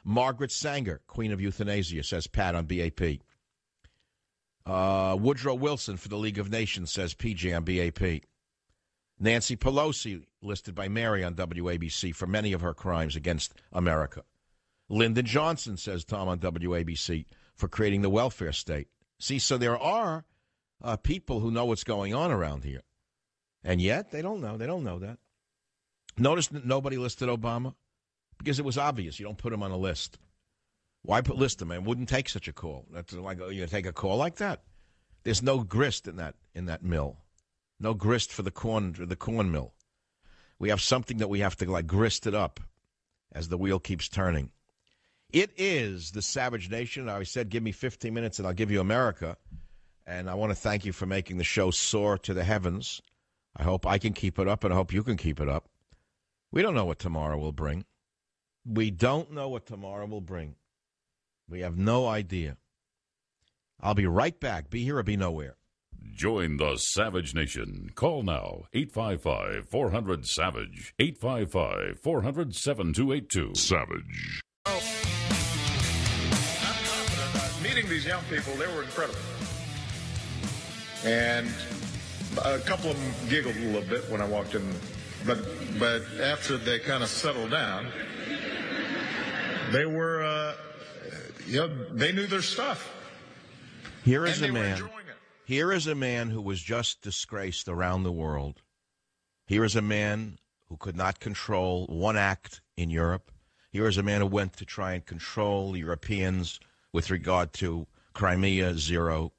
Margaret Sanger, Queen of Euthanasia, says Pat on BAP. Woodrow Wilson for the League of Nations, says PJ on BAP. Nancy Pelosi, listed by Mary on WABC for many of her crimes against America. Lyndon Johnson, says Tom on WABC, for creating the welfare state. See, so there are people who know what's going on around here, and yet they don't know. They don't know that. Notice that nobody listed Obama because it was obvious. You don't put him on a list. Why list him? Man, wouldn't take such a call. That's like you take a call like that. There's no grist in that mill. No grist for the corn mill. We have something that we have to like grist it up as the wheel keeps turning. It is the Savage Nation. I said, give me 15 minutes and I'll give you America. And I want to thank you for making the show soar to the heavens. I hope I can keep it up, and I hope you can keep it up. We don't know what tomorrow will bring. We don't know what tomorrow will bring. We have no idea. I'll be right back. Be here or be nowhere. Join the Savage Nation. Call now, 855-400-SAVAGE, 855-400-7282. Savage. Meeting these young people, they were incredible. And a couple of them giggled a little bit when I walked in. But after they kind of settled down, they were, they knew their stuff. Here is a man who was just disgraced around the world. Here is a man who could not control one act in Europe. Here is a man who went to try and control the Europeans with regard to Crimea, 0.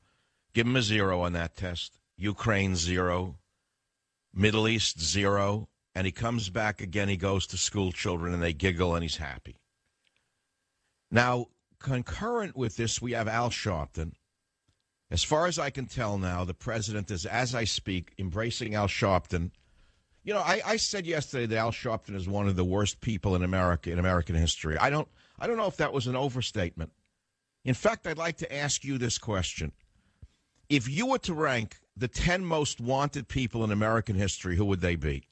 Give him a 0 on that test. Ukraine, 0. Middle East, 0. And he comes back again. He goes to school children, and they giggle, and he's happy. Now, concurrent with this, we have Al Sharpton. As far as I can tell now, the president is, as I speak, embracing Al Sharpton. You know, I said yesterday that Al Sharpton is one of the worst people in America, in American history. I don't know if that was an overstatement. In fact, I'd like to ask you this question. If you were to rank the 10 most wanted people in American history, who would they be?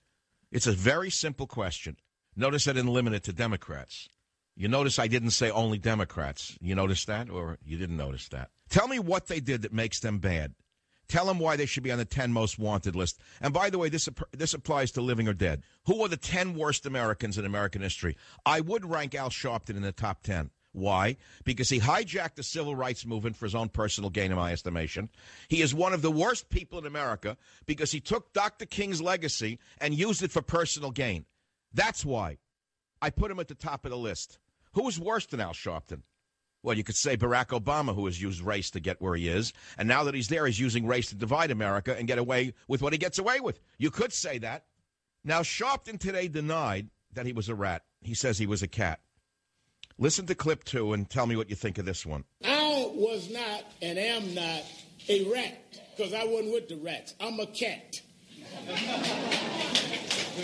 It's a very simple question. Notice I didn't limit it to Democrats. You notice I didn't say only Democrats. You notice that, or you didn't notice that? Tell me what they did that makes them bad. Tell them why they should be on the 10 most wanted list. And by the way, this applies to living or dead. Who are the 10 worst Americans in American history? I would rank Al Sharpton in the top 10. Why? Because he hijacked the civil rights movement for his own personal gain, in my estimation. He is one of the worst people in America because he took Dr. King's legacy and used it for personal gain. That's why I put him at the top of the list. Who is worse than Al Sharpton? Well, you could say Barack Obama, who has used race to get where he is. And now that he's there, he's using race to divide America and get away with what he gets away with. You could say that. Now, Sharpton today denied that he was a rat. He says he was a cat. Listen to clip 2 and tell me what you think of this one. I was not and am not a rat because I wasn't with the rats. I'm a cat.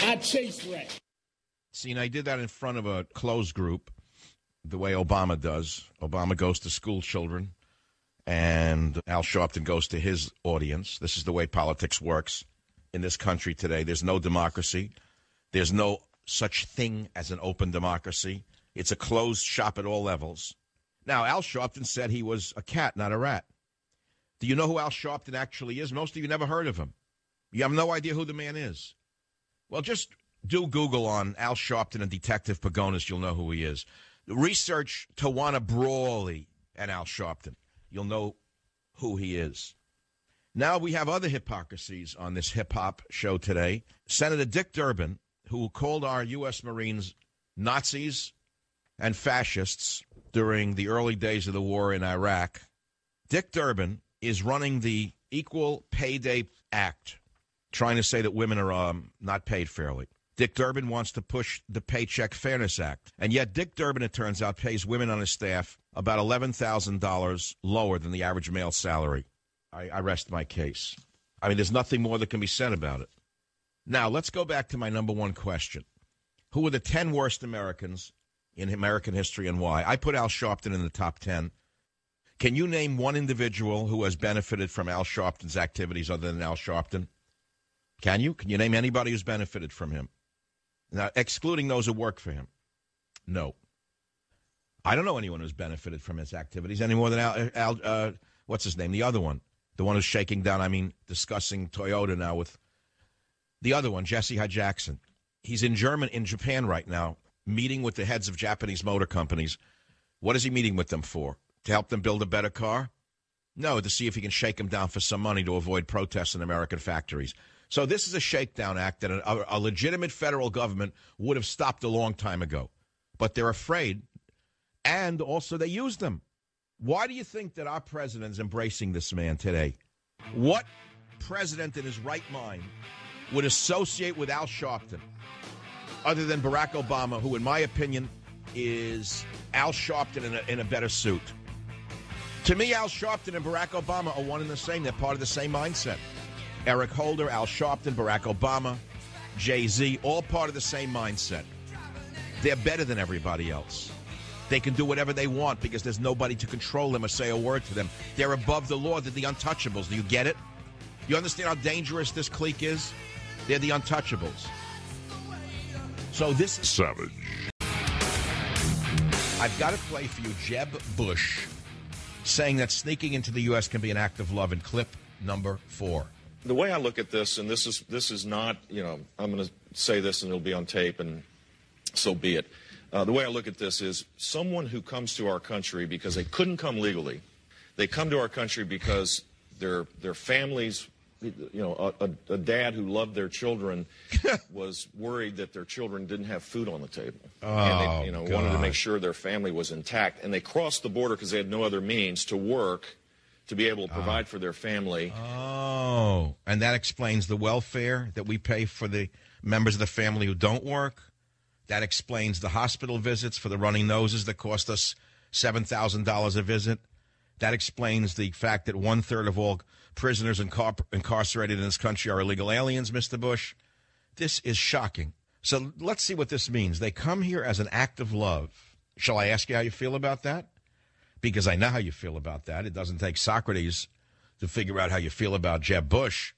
I chase rats. See, and I did that in front of a closed group, the way Obama does. Obama goes to school children, and Al Sharpton goes to his audience. This is the way politics works in this country today. There's no democracy. There's no such thing as an open democracy. It's a closed shop at all levels. Now, Al Sharpton said he was a cat, not a rat. Do you know who Al Sharpton actually is? Most of you never heard of him. You have no idea who the man is. Well, just do Google on Al Sharpton and Detective Pagonis. You'll know who he is. Research Tawana Brawley and Al Sharpton. You'll know who he is. Now we have other hypocrisies on this hip-hop show today. Senator Dick Durbin, who called our U.S. Marines Nazis and fascists during the early days of the war in Iraq. Dick Durbin is running the Equal Pay Day Act, trying to say that women are not paid fairly. Dick Durbin wants to push the Paycheck Fairness Act. And yet Dick Durbin, it turns out, pays women on his staff about $11,000 lower than the average male salary. I rest my case. I mean, there's nothing more that can be said about it. Now, let's go back to my number one question. Who are the 10 worst Americans in American history and why? I put Al Sharpton in the top 10. Can you name one individual who has benefited from Al Sharpton's activities other than Al Sharpton? Can you? Can you name anybody who's benefited from him? Now, excluding those who work for him. No. I don't know anyone who's benefited from his activities any more than Al what's his name? The other one. The one who's shaking down, discussing Toyota now with the other one, Jesse Hyde Jackson. He's in Japan right now, meeting with the heads of Japanese motor companies. What is he meeting with them for? To help them build a better car? No, to see if he can shake them down for some money to avoid protests in American factories. So this is a shakedown act that a legitimate federal government would have stopped a long time ago. But they're afraid, and also they use them. Why do you think that our president is embracing this man today? What president in his right mind would associate with Al Sharpton other than Barack Obama, who, in my opinion, is Al Sharpton in a better suit? To me, Al Sharpton and Barack Obama are one and the same. They're part of the same mindset. Eric Holder, Al Sharpton, Barack Obama, Jay-Z, all part of the same mindset. They're better than everybody else. They can do whatever they want because there's nobody to control them or say a word to them. They're above the law. They're the untouchables. Do you get it? You understand how dangerous this clique is? They're the untouchables. So this is Savage. I've got to play for you Jeb Bush saying that sneaking into the U.S. can be an act of love in clip number 4. The way I look at this, and this is not, I'm going to say this and it'll be on tape, and so be it. The way I look at this is someone who comes to our country because they couldn't come legally. They come to our country because their families, a dad who loved their children was worried that their children didn't have food on the table. And they wanted to make sure their family was intact. And they crossed the border because they had no other means to work to be able to provide for their family. Oh, and that explains the welfare that we pay for the members of the family who don't work. That explains the hospital visits for the running noses that cost us $7,000 a visit. That explains the fact that 1/3 of all prisoners incarcerated in this country are illegal aliens, Mr. Bush. This is shocking. So let's see what this means. They come here as an act of love. Shall I ask you how you feel about that? Because I know how you feel about that. It doesn't take Socrates to figure out how you feel about Jeb Bush.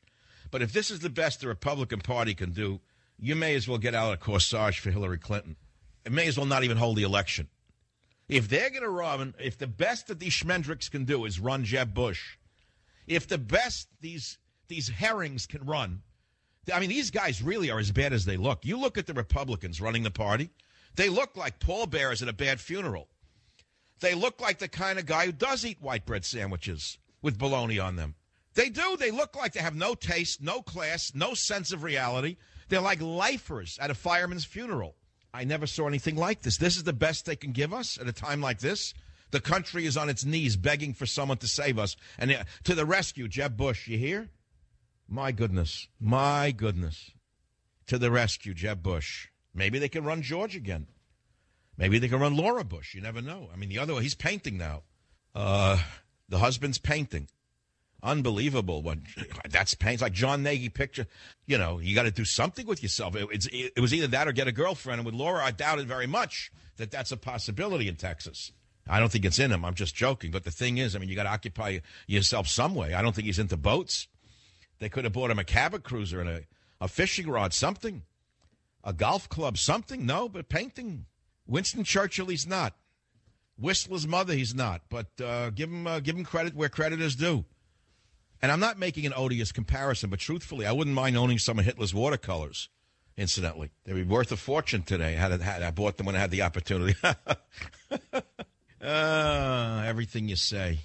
But if this is the best the Republican Party can do, you may as well get out of corsage for Hillary Clinton. It may as well not even hold the election. If they're going to run, if the best that these schmendricks can do is run Jeb Bush, if the best these herrings can run, I mean, these guys really are as bad as they look. You look at the Republicans running the party, they look like pallbearers at a bad funeral. They look like the kind of guy who does eat white bread sandwiches with bologna on them. They do. They look like they have no taste, no class, no sense of reality. They're like lifers at a fireman's funeral. I never saw anything like this. This is the best they can give us at a time like this. The country is on its knees begging for someone to save us. And to the rescue, Jeb Bush, you hear? My goodness. My goodness. To the rescue, Jeb Bush. Maybe they can run George again. Maybe they can run Laura Bush. You never know. I mean, the other one, he's painting now. The husband's painting. Unbelievable. That's pain. It's like John Nagy picture. You got to do something with yourself. It was either that or get a girlfriend. And with Laura, I doubt it very much that that's a possibility in Texas. I don't think it's in him. I'm just joking. But the thing is, I mean, you got to occupy yourself some way. I don't think he's into boats. They could have bought him a cabin cruiser and a fishing rod, something. A golf club, something. No, but painting. Winston Churchill, he's not. Whistler's mother, he's not. But give him credit where credit is due. And I'm not making an odious comparison, but truthfully, I wouldn't mind owning some of Hitler's watercolors, incidentally. They'd be worth a fortune today. I bought them when I had the opportunity. Everything you say.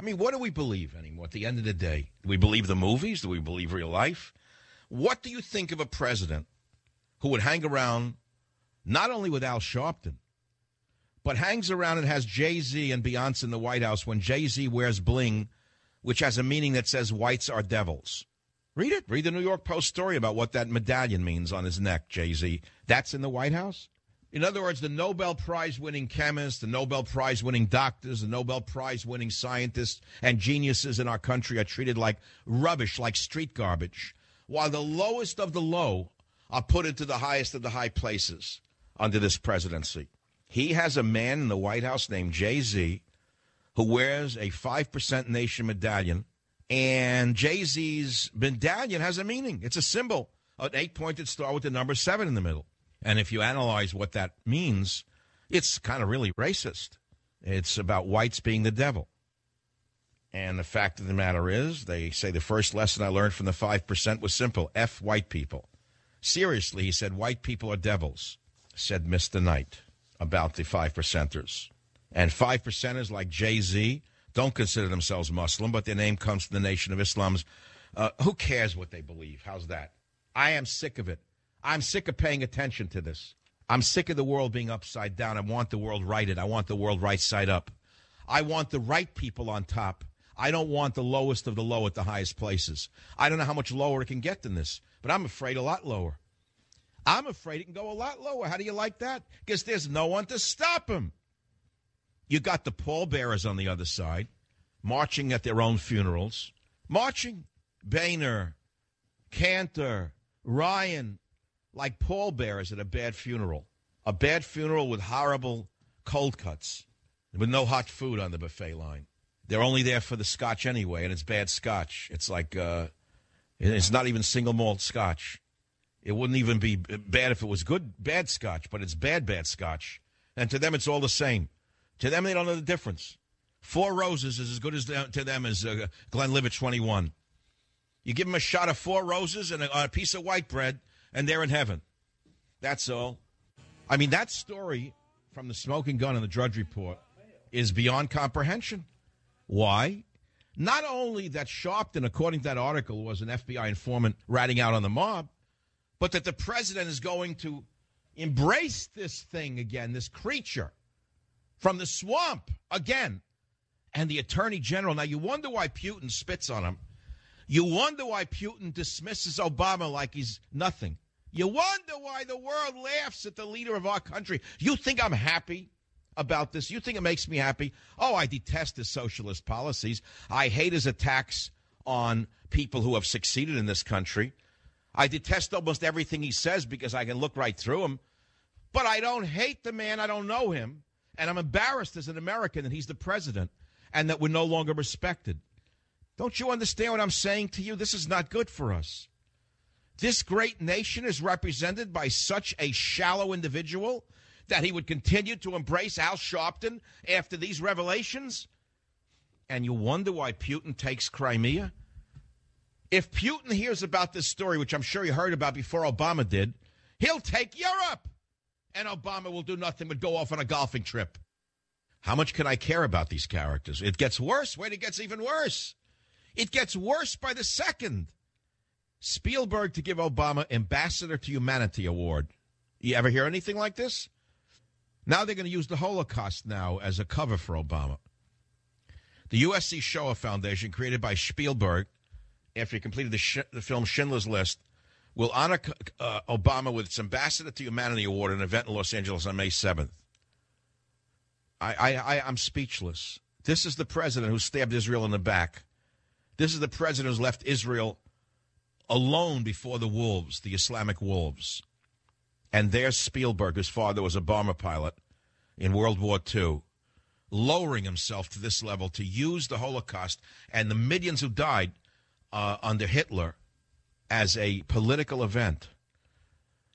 I mean, what do we believe anymore at the end of the day? Do we believe the movies? Do we believe real life? What do you think of a president who would hang around not only with Al Sharpton, but hangs around and has Jay-Z and Beyonce in the White House when Jay-Z wears bling, which has a meaning that says whites are devils? Read it. Read the New York Post story about what that medallion means on his neck, Jay-Z. That's in the White House? In other words, the Nobel Prize-winning chemists, the Nobel Prize-winning doctors, the Nobel Prize-winning scientists and geniuses in our country are treated like rubbish, like street garbage, while the lowest of the low are put into the highest of the high places under this presidency. He has a man in the White House named Jay-Z who wears a 5% Nation medallion, and Jay-Z's medallion has a meaning. It's a symbol, an 8-pointed star with the number 7 in the middle. And if you analyze what that means, it's kind of really racist. It's about whites being the devil. And the fact of the matter is, they say the first lesson I learned from the 5% was simple: F white people. Seriously, he said, white people are devils, said Mr. Knight about the 5%ers. And 5%ers like Jay-Z don't consider themselves Muslim, but their name comes from the Nation of Islam's. Who cares what they believe? How's that? I am sick of it. I'm sick of paying attention to this. I'm sick of the world being upside down. I want the world righted. I want the world right side up. I want the right people on top. I don't want the lowest of the low at the highest places. I don't know how much lower it can get than this, but I'm afraid a lot lower. I'm afraid it can go a lot lower. How do you like that? Because there's no one to stop him. You got the pallbearers on the other side, marching at their own funerals. Marching. Boehner, Cantor, Ryan, like pallbearers at a bad funeral. A bad funeral with horrible cold cuts, with no hot food on the buffet line. They're only there for the scotch anyway, and it's bad scotch. It's like, it's not even single malt scotch. It wouldn't even be bad if it was good, bad scotch, but it's bad scotch. And to them, it's all the same. To them, they don't know the difference. Four Roses is as good to them as Glenlivet 21. You give them a shot of Four Roses and a piece of white bread, and they're in heaven. That's all. I mean, that story from the smoking gun and the Drudge Report is beyond comprehension. Why? Not only that Sharpton, according to that article, was an FBI informant ratting out on the mob, but that the president is going to embrace this thing again, this creature from the swamp again. And the attorney general, now you wonder why Putin spits on him. You wonder why Putin dismisses Obama like he's nothing. You wonder why the world laughs at the leader of our country. You think I'm happy about this? You think it makes me happy? Oh, I detest his socialist policies. I hate his attacks on people who have succeeded in this country. I detest almost everything he says because I can look right through him. But I don't hate the man. I don't know him. And I'm embarrassed as an American that he's the president and that we're no longer respected. Don't you understand what I'm saying to you? This is not good for us. This great nation is represented by such a shallow individual that he would continue to embrace Al Sharpton after these revelations? And you wonder why Putin takes Crimea? If Putin hears about this story, which I'm sure he heard about before Obama did, he'll take Europe. And Obama will do nothing but go off on a golfing trip. How much can I care about these characters? It gets worse. Wait, it gets even worse. It gets worse by the second. Spielberg to give Obama Ambassador to Humanity Award. You ever hear anything like this? Now they're going to use the Holocaust now as a cover for Obama. The USC Shoah Foundation, created by Spielberg after he completed the film Schindler's List, will honor Obama with its Ambassador to Humanity Award at an event in Los Angeles on May 7th. I'm speechless. This is the president who stabbed Israel in the back. This is the president who's left Israel alone before the wolves, the Islamic wolves. And there's Spielberg, whose father was a bomber pilot in World War II, lowering himself to this level to use the Holocaust and the millions who died under Hitler as a political event.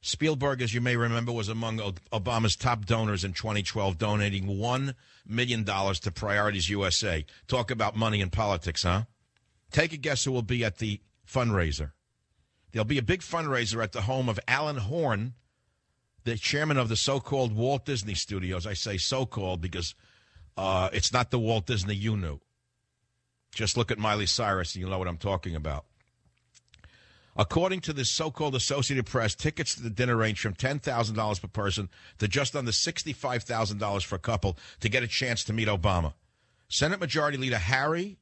Spielberg, as you may remember, was among Obama's top donors in 2012, donating $1 million to Priorities USA. Talk about money in politics, huh? Take a guess who will be at the fundraiser. There'll be a big fundraiser at the home of Alan Horn, the chairman of the so-called Walt Disney Studios. I say so-called because it's not the Walt Disney you knew. Just look at Miley Cyrus and you'll know what I'm talking about. According to the so-called Associated Press, tickets to the dinner range from $10,000 per person to just under $65,000 for a couple to get a chance to meet Obama. Senate Majority Leader Harry,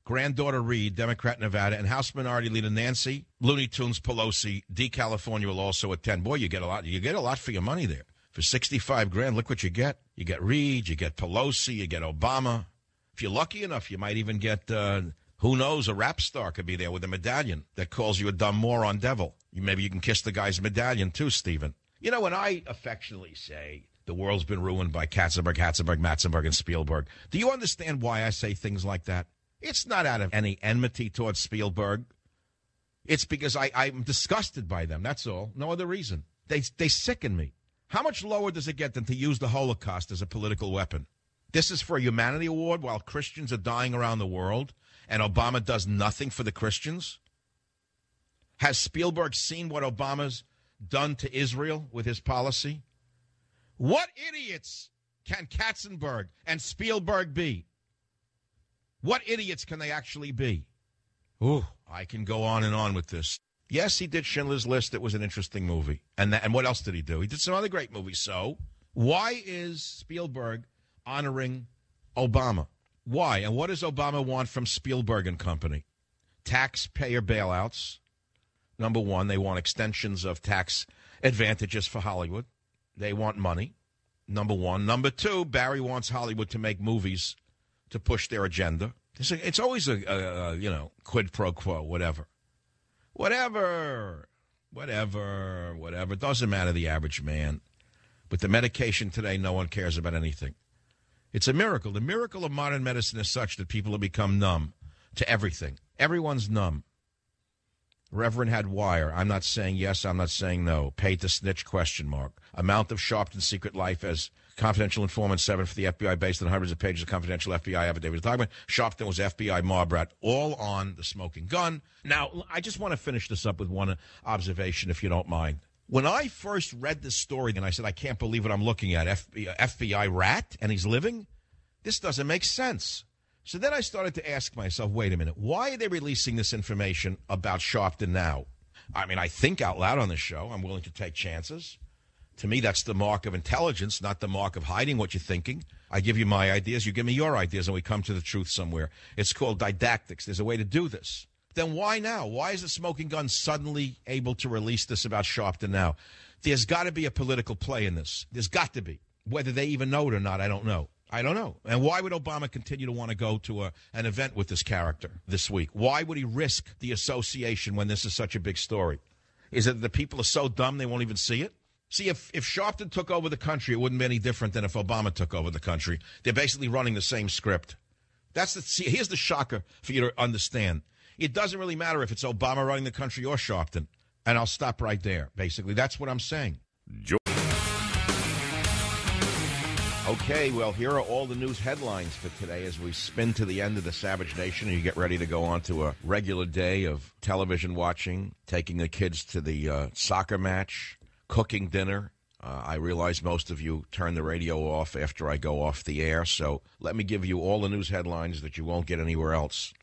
granddaughter Reid, Democrat Nevada, and House Minority Leader Nancy Looney Tunes Pelosi, D. California, will also attend. Boy, you get a lot. You get a lot for your money there. For $65,000, look what you get. You get Reid, you get Pelosi, you get Obama. If you're lucky enough, you might even get, who knows, a rap star could be there with a medallion that calls you a dumb moron devil. Maybe you can kiss the guy's medallion too, Stephen. You know, when I affectionately say the world's been ruined by Katzenberg, Matzenberg, and Spielberg, do you understand why I say things like that? It's not out of any enmity towards Spielberg. It's because I'm disgusted by them, that's all. No other reason. They sicken me. How much lower does it get than to use the Holocaust as a political weapon? This is for a Humanity Award while Christians are dying around the world, and Obama does nothing for the Christians? Has Spielberg seen what Obama's done to Israel with his policy? What idiots can Katzenberg and Spielberg be? What idiots can they actually be? Ooh, I can go on and on with this. Yes, he did Schindler's List. It was an interesting movie. And what else did he do? He did some other great movies. So why is Spielberg honoring Obama? Why? And what does Obama want from Spielberg and company? Taxpayer bailouts. Number one, they want extensions of tax advantages for Hollywood. They want money. Number one. Number two, Barry wants Hollywood to make movies to push their agenda. It's always a quid pro quo, whatever. Whatever. It doesn't matter the average man. With the medication today, no one cares about anything. It's a miracle. The miracle of modern medicine is such that people have become numb to everything. Everyone's numb. Reverend had wire. I'm not saying yes, I'm not saying no. Paid to snitch, ? Amount of Sharpton's secret life as confidential informant 7 for the FBI based on hundreds of pages of confidential FBI affidavit document. Sharpton was FBI mob rat, all on the smoking gun. Now, I just want to finish this up with one observation, if you don't mind. When I first read this story, and I said, I can't believe what I'm looking at, FBI rat, and he's living? This doesn't make sense. So then I started to ask myself, wait a minute, why are they releasing this information about Sharpton now? I mean, I think out loud on this show. I'm willing to take chances. To me, that's the mark of intelligence, not the mark of hiding what you're thinking. I give you my ideas, you give me your ideas, and we come to the truth somewhere. It's called didactics. There's a way to do this. Then why now? Why is the smoking gun suddenly able to release this about Sharpton now? There's got to be a political play in this. There's got to be. Whether they even know it or not, I don't know. And why would Obama continue to want to go to an event with this character this week? Why would he risk the association when this is such a big story? Is it that the people are so dumb they won't even see it? See, if Sharpton took over the country, it wouldn't be any different than if Obama took over the country. They're basically running the same script. Here's the shocker for you to understand. It doesn't really matter if it's Obama running the country or Sharpton. And I'll stop right there, basically. That's what I'm saying. Okay, well, here are all the news headlines for today as we spin to the end of the Savage Nation and you get ready to go on to a regular day of television watching, taking the kids to the soccer match, cooking dinner. I realize most of you turn the radio off after I go off the air, so let me give you all the news headlines that you won't get anywhere else.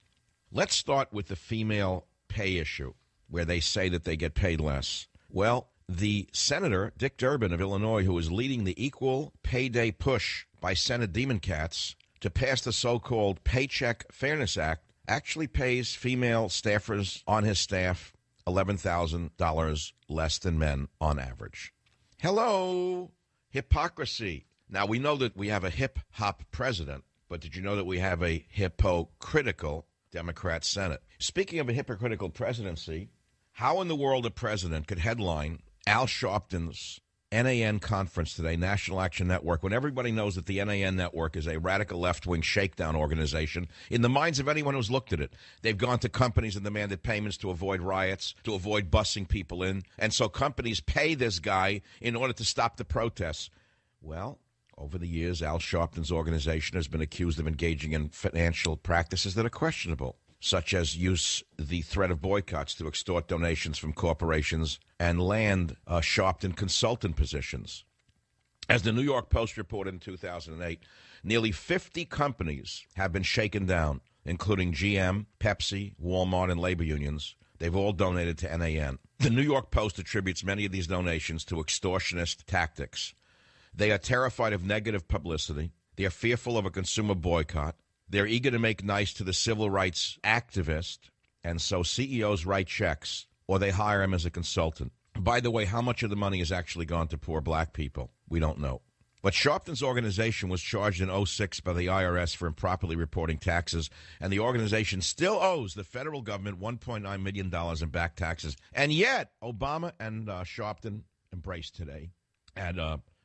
Let's start with the female pay issue, where they say that they get paid less. Well, the Senator, Dick Durbin of Illinois, who is leading the Equal Pay Day push by Senate Demon Cats to pass the so-called Paycheck Fairness Act, actually pays female staffers on his staff $11,000 less than men on average. Hello, hypocrisy. Now, we know that we have a hip-hop president, but did you know that we have a hypocritical Democrat Senate? Speaking of a hypocritical presidency, how in the world a president could headline Al Sharpton's NAN conference today, National Action Network, when everybody knows that the NAN network is a radical left-wing shakedown organization in the minds of anyone who's looked at it? They've gone to companies and demanded payments to avoid riots, to avoid busing people in, and so companies pay this guy in order to stop the protests. Well, over the years, Al Sharpton's organization has been accused of engaging in financial practices that are questionable, such as use the threat of boycotts to extort donations from corporations and land Sharpton consultant positions. As the New York Post reported in 2008, nearly 50 companies have been shaken down, including GM, Pepsi, Walmart, and labor unions. They've all donated to NAN. The New York Post attributes many of these donations to extortionist tactics. They are terrified of negative publicity. They are fearful of a consumer boycott. They're eager to make nice to the civil rights activist, and so CEOs write checks, or they hire him as a consultant. By the way, how much of the money has actually gone to poor black people? We don't know. But Sharpton's organization was charged in 2006 by the IRS for improperly reporting taxes, and the organization still owes the federal government $1.9 million in back taxes. And yet, Obama and Sharpton embraced today at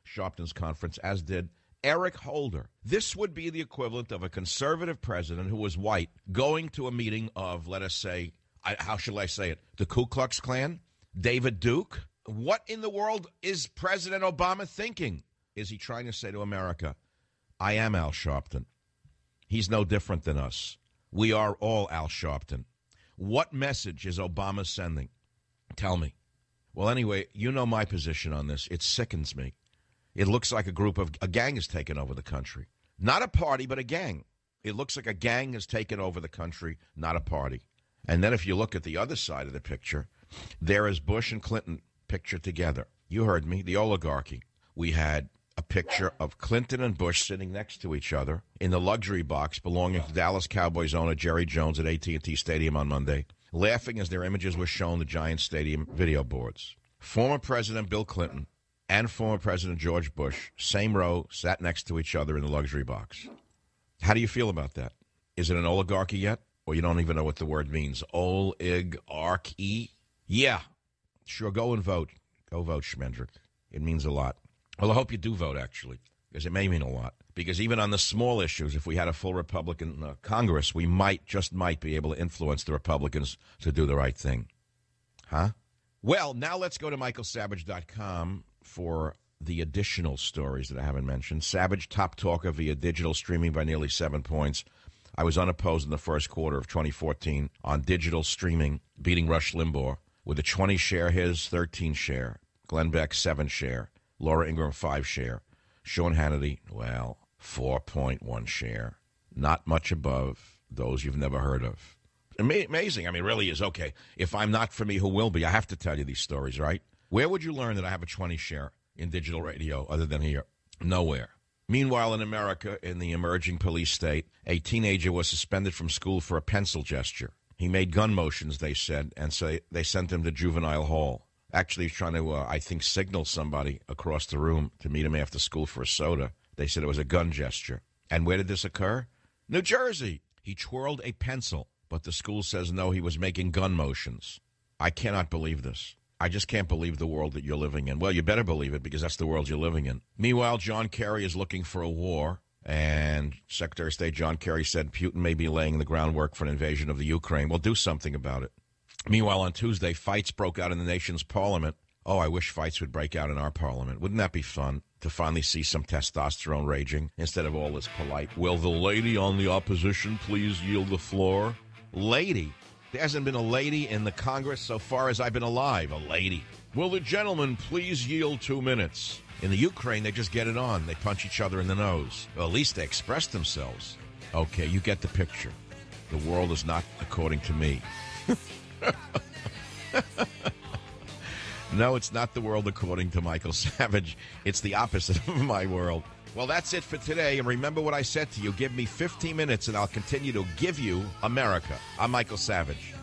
Sharpton's conference, as did Eric Holder. This would be the equivalent of a conservative president who was white going to a meeting of, let us say, how shall I say it, the Ku Klux Klan, David Duke. What in the world is President Obama thinking? Is he trying to say to America, I am Al Sharpton. He's no different than us. We are all Al Sharpton. What message is Obama sending? Tell me. Well, anyway, you know my position on this. It sickens me. It looks like a gang has taken over the country. Not a party, but a gang. It looks like a gang has taken over the country, not a party. And then if you look at the other side of the picture, there is Bush and Clinton pictured together. You heard me, the oligarchy. We had a picture of Clinton and Bush sitting next to each other in the luxury box belonging to Dallas Cowboys owner Jerry Jones at AT&T Stadium on Monday, laughing as their images were shown the Giants Stadium video boards. Former President Bill Clinton and former President George Bush, same row, sat next to each other in the luxury box. How do you feel about that? Is it an oligarchy yet? Or you don't even know what the word means? Olig-archy? Yeah. Sure, go and vote. Go vote, Schmendrick. It means a lot. Well, I hope you do vote, actually, because it may mean a lot. Because even on the small issues, if we had a full Republican Congress, we might be able to influence the Republicans to do the right thing. Huh? Well, now let's go to michaelsavage.com for the additional stories that I haven't mentioned. Savage, top talker via digital, streaming by nearly 7 points. I was unopposed in the first quarter of 2014 on digital streaming, beating Rush Limbaugh with a 20 share, his 13 share, Glenn Beck 7 share, Laura Ingraham 5 share, Sean Hannity, well, 4.1 share. Not much above those you've never heard of. Amazing. I mean, really is. Okay, if I'm not for me, who will be? I have to tell you these stories, right? Where would you learn that I have a 20 share in digital radio other than here? Nowhere. Meanwhile, in America, in the emerging police state, a teenager was suspended from school for a pencil gesture. He made gun motions, they said, and so they sent him to juvenile hall. Actually, he's trying to, I think, signal somebody across the room to meet him after school for a soda. They said it was a gun gesture. And where did this occur? New Jersey. He twirled a pencil, but the school says no, he was making gun motions. I cannot believe this. I just can't believe the world that you're living in. Well, you better believe it because that's the world you're living in. Meanwhile, John Kerry is looking for a war, and Secretary of State John Kerry said Putin may be laying the groundwork for an invasion of the Ukraine. Well, do something about it. Meanwhile, on Tuesday, fights broke out in the nation's parliament. Oh, I wish fights would break out in our parliament. Wouldn't that be fun to finally see some testosterone raging instead of all this polite, will the lady on the opposition please yield the floor? Lady? There hasn't been a lady in the Congress so far as I've been alive. A lady. Will the gentleman please yield 2 minutes? In the Ukraine, they just get it on. They punch each other in the nose. Well, at least they express themselves. Okay, you get the picture. The world is not according to me. No, it's not the world according to Michael Savage. It's the opposite of my world. Well, that's it for today. And remember what I said to you. Give me 15 minutes and I'll continue to give you America. I'm Michael Savage.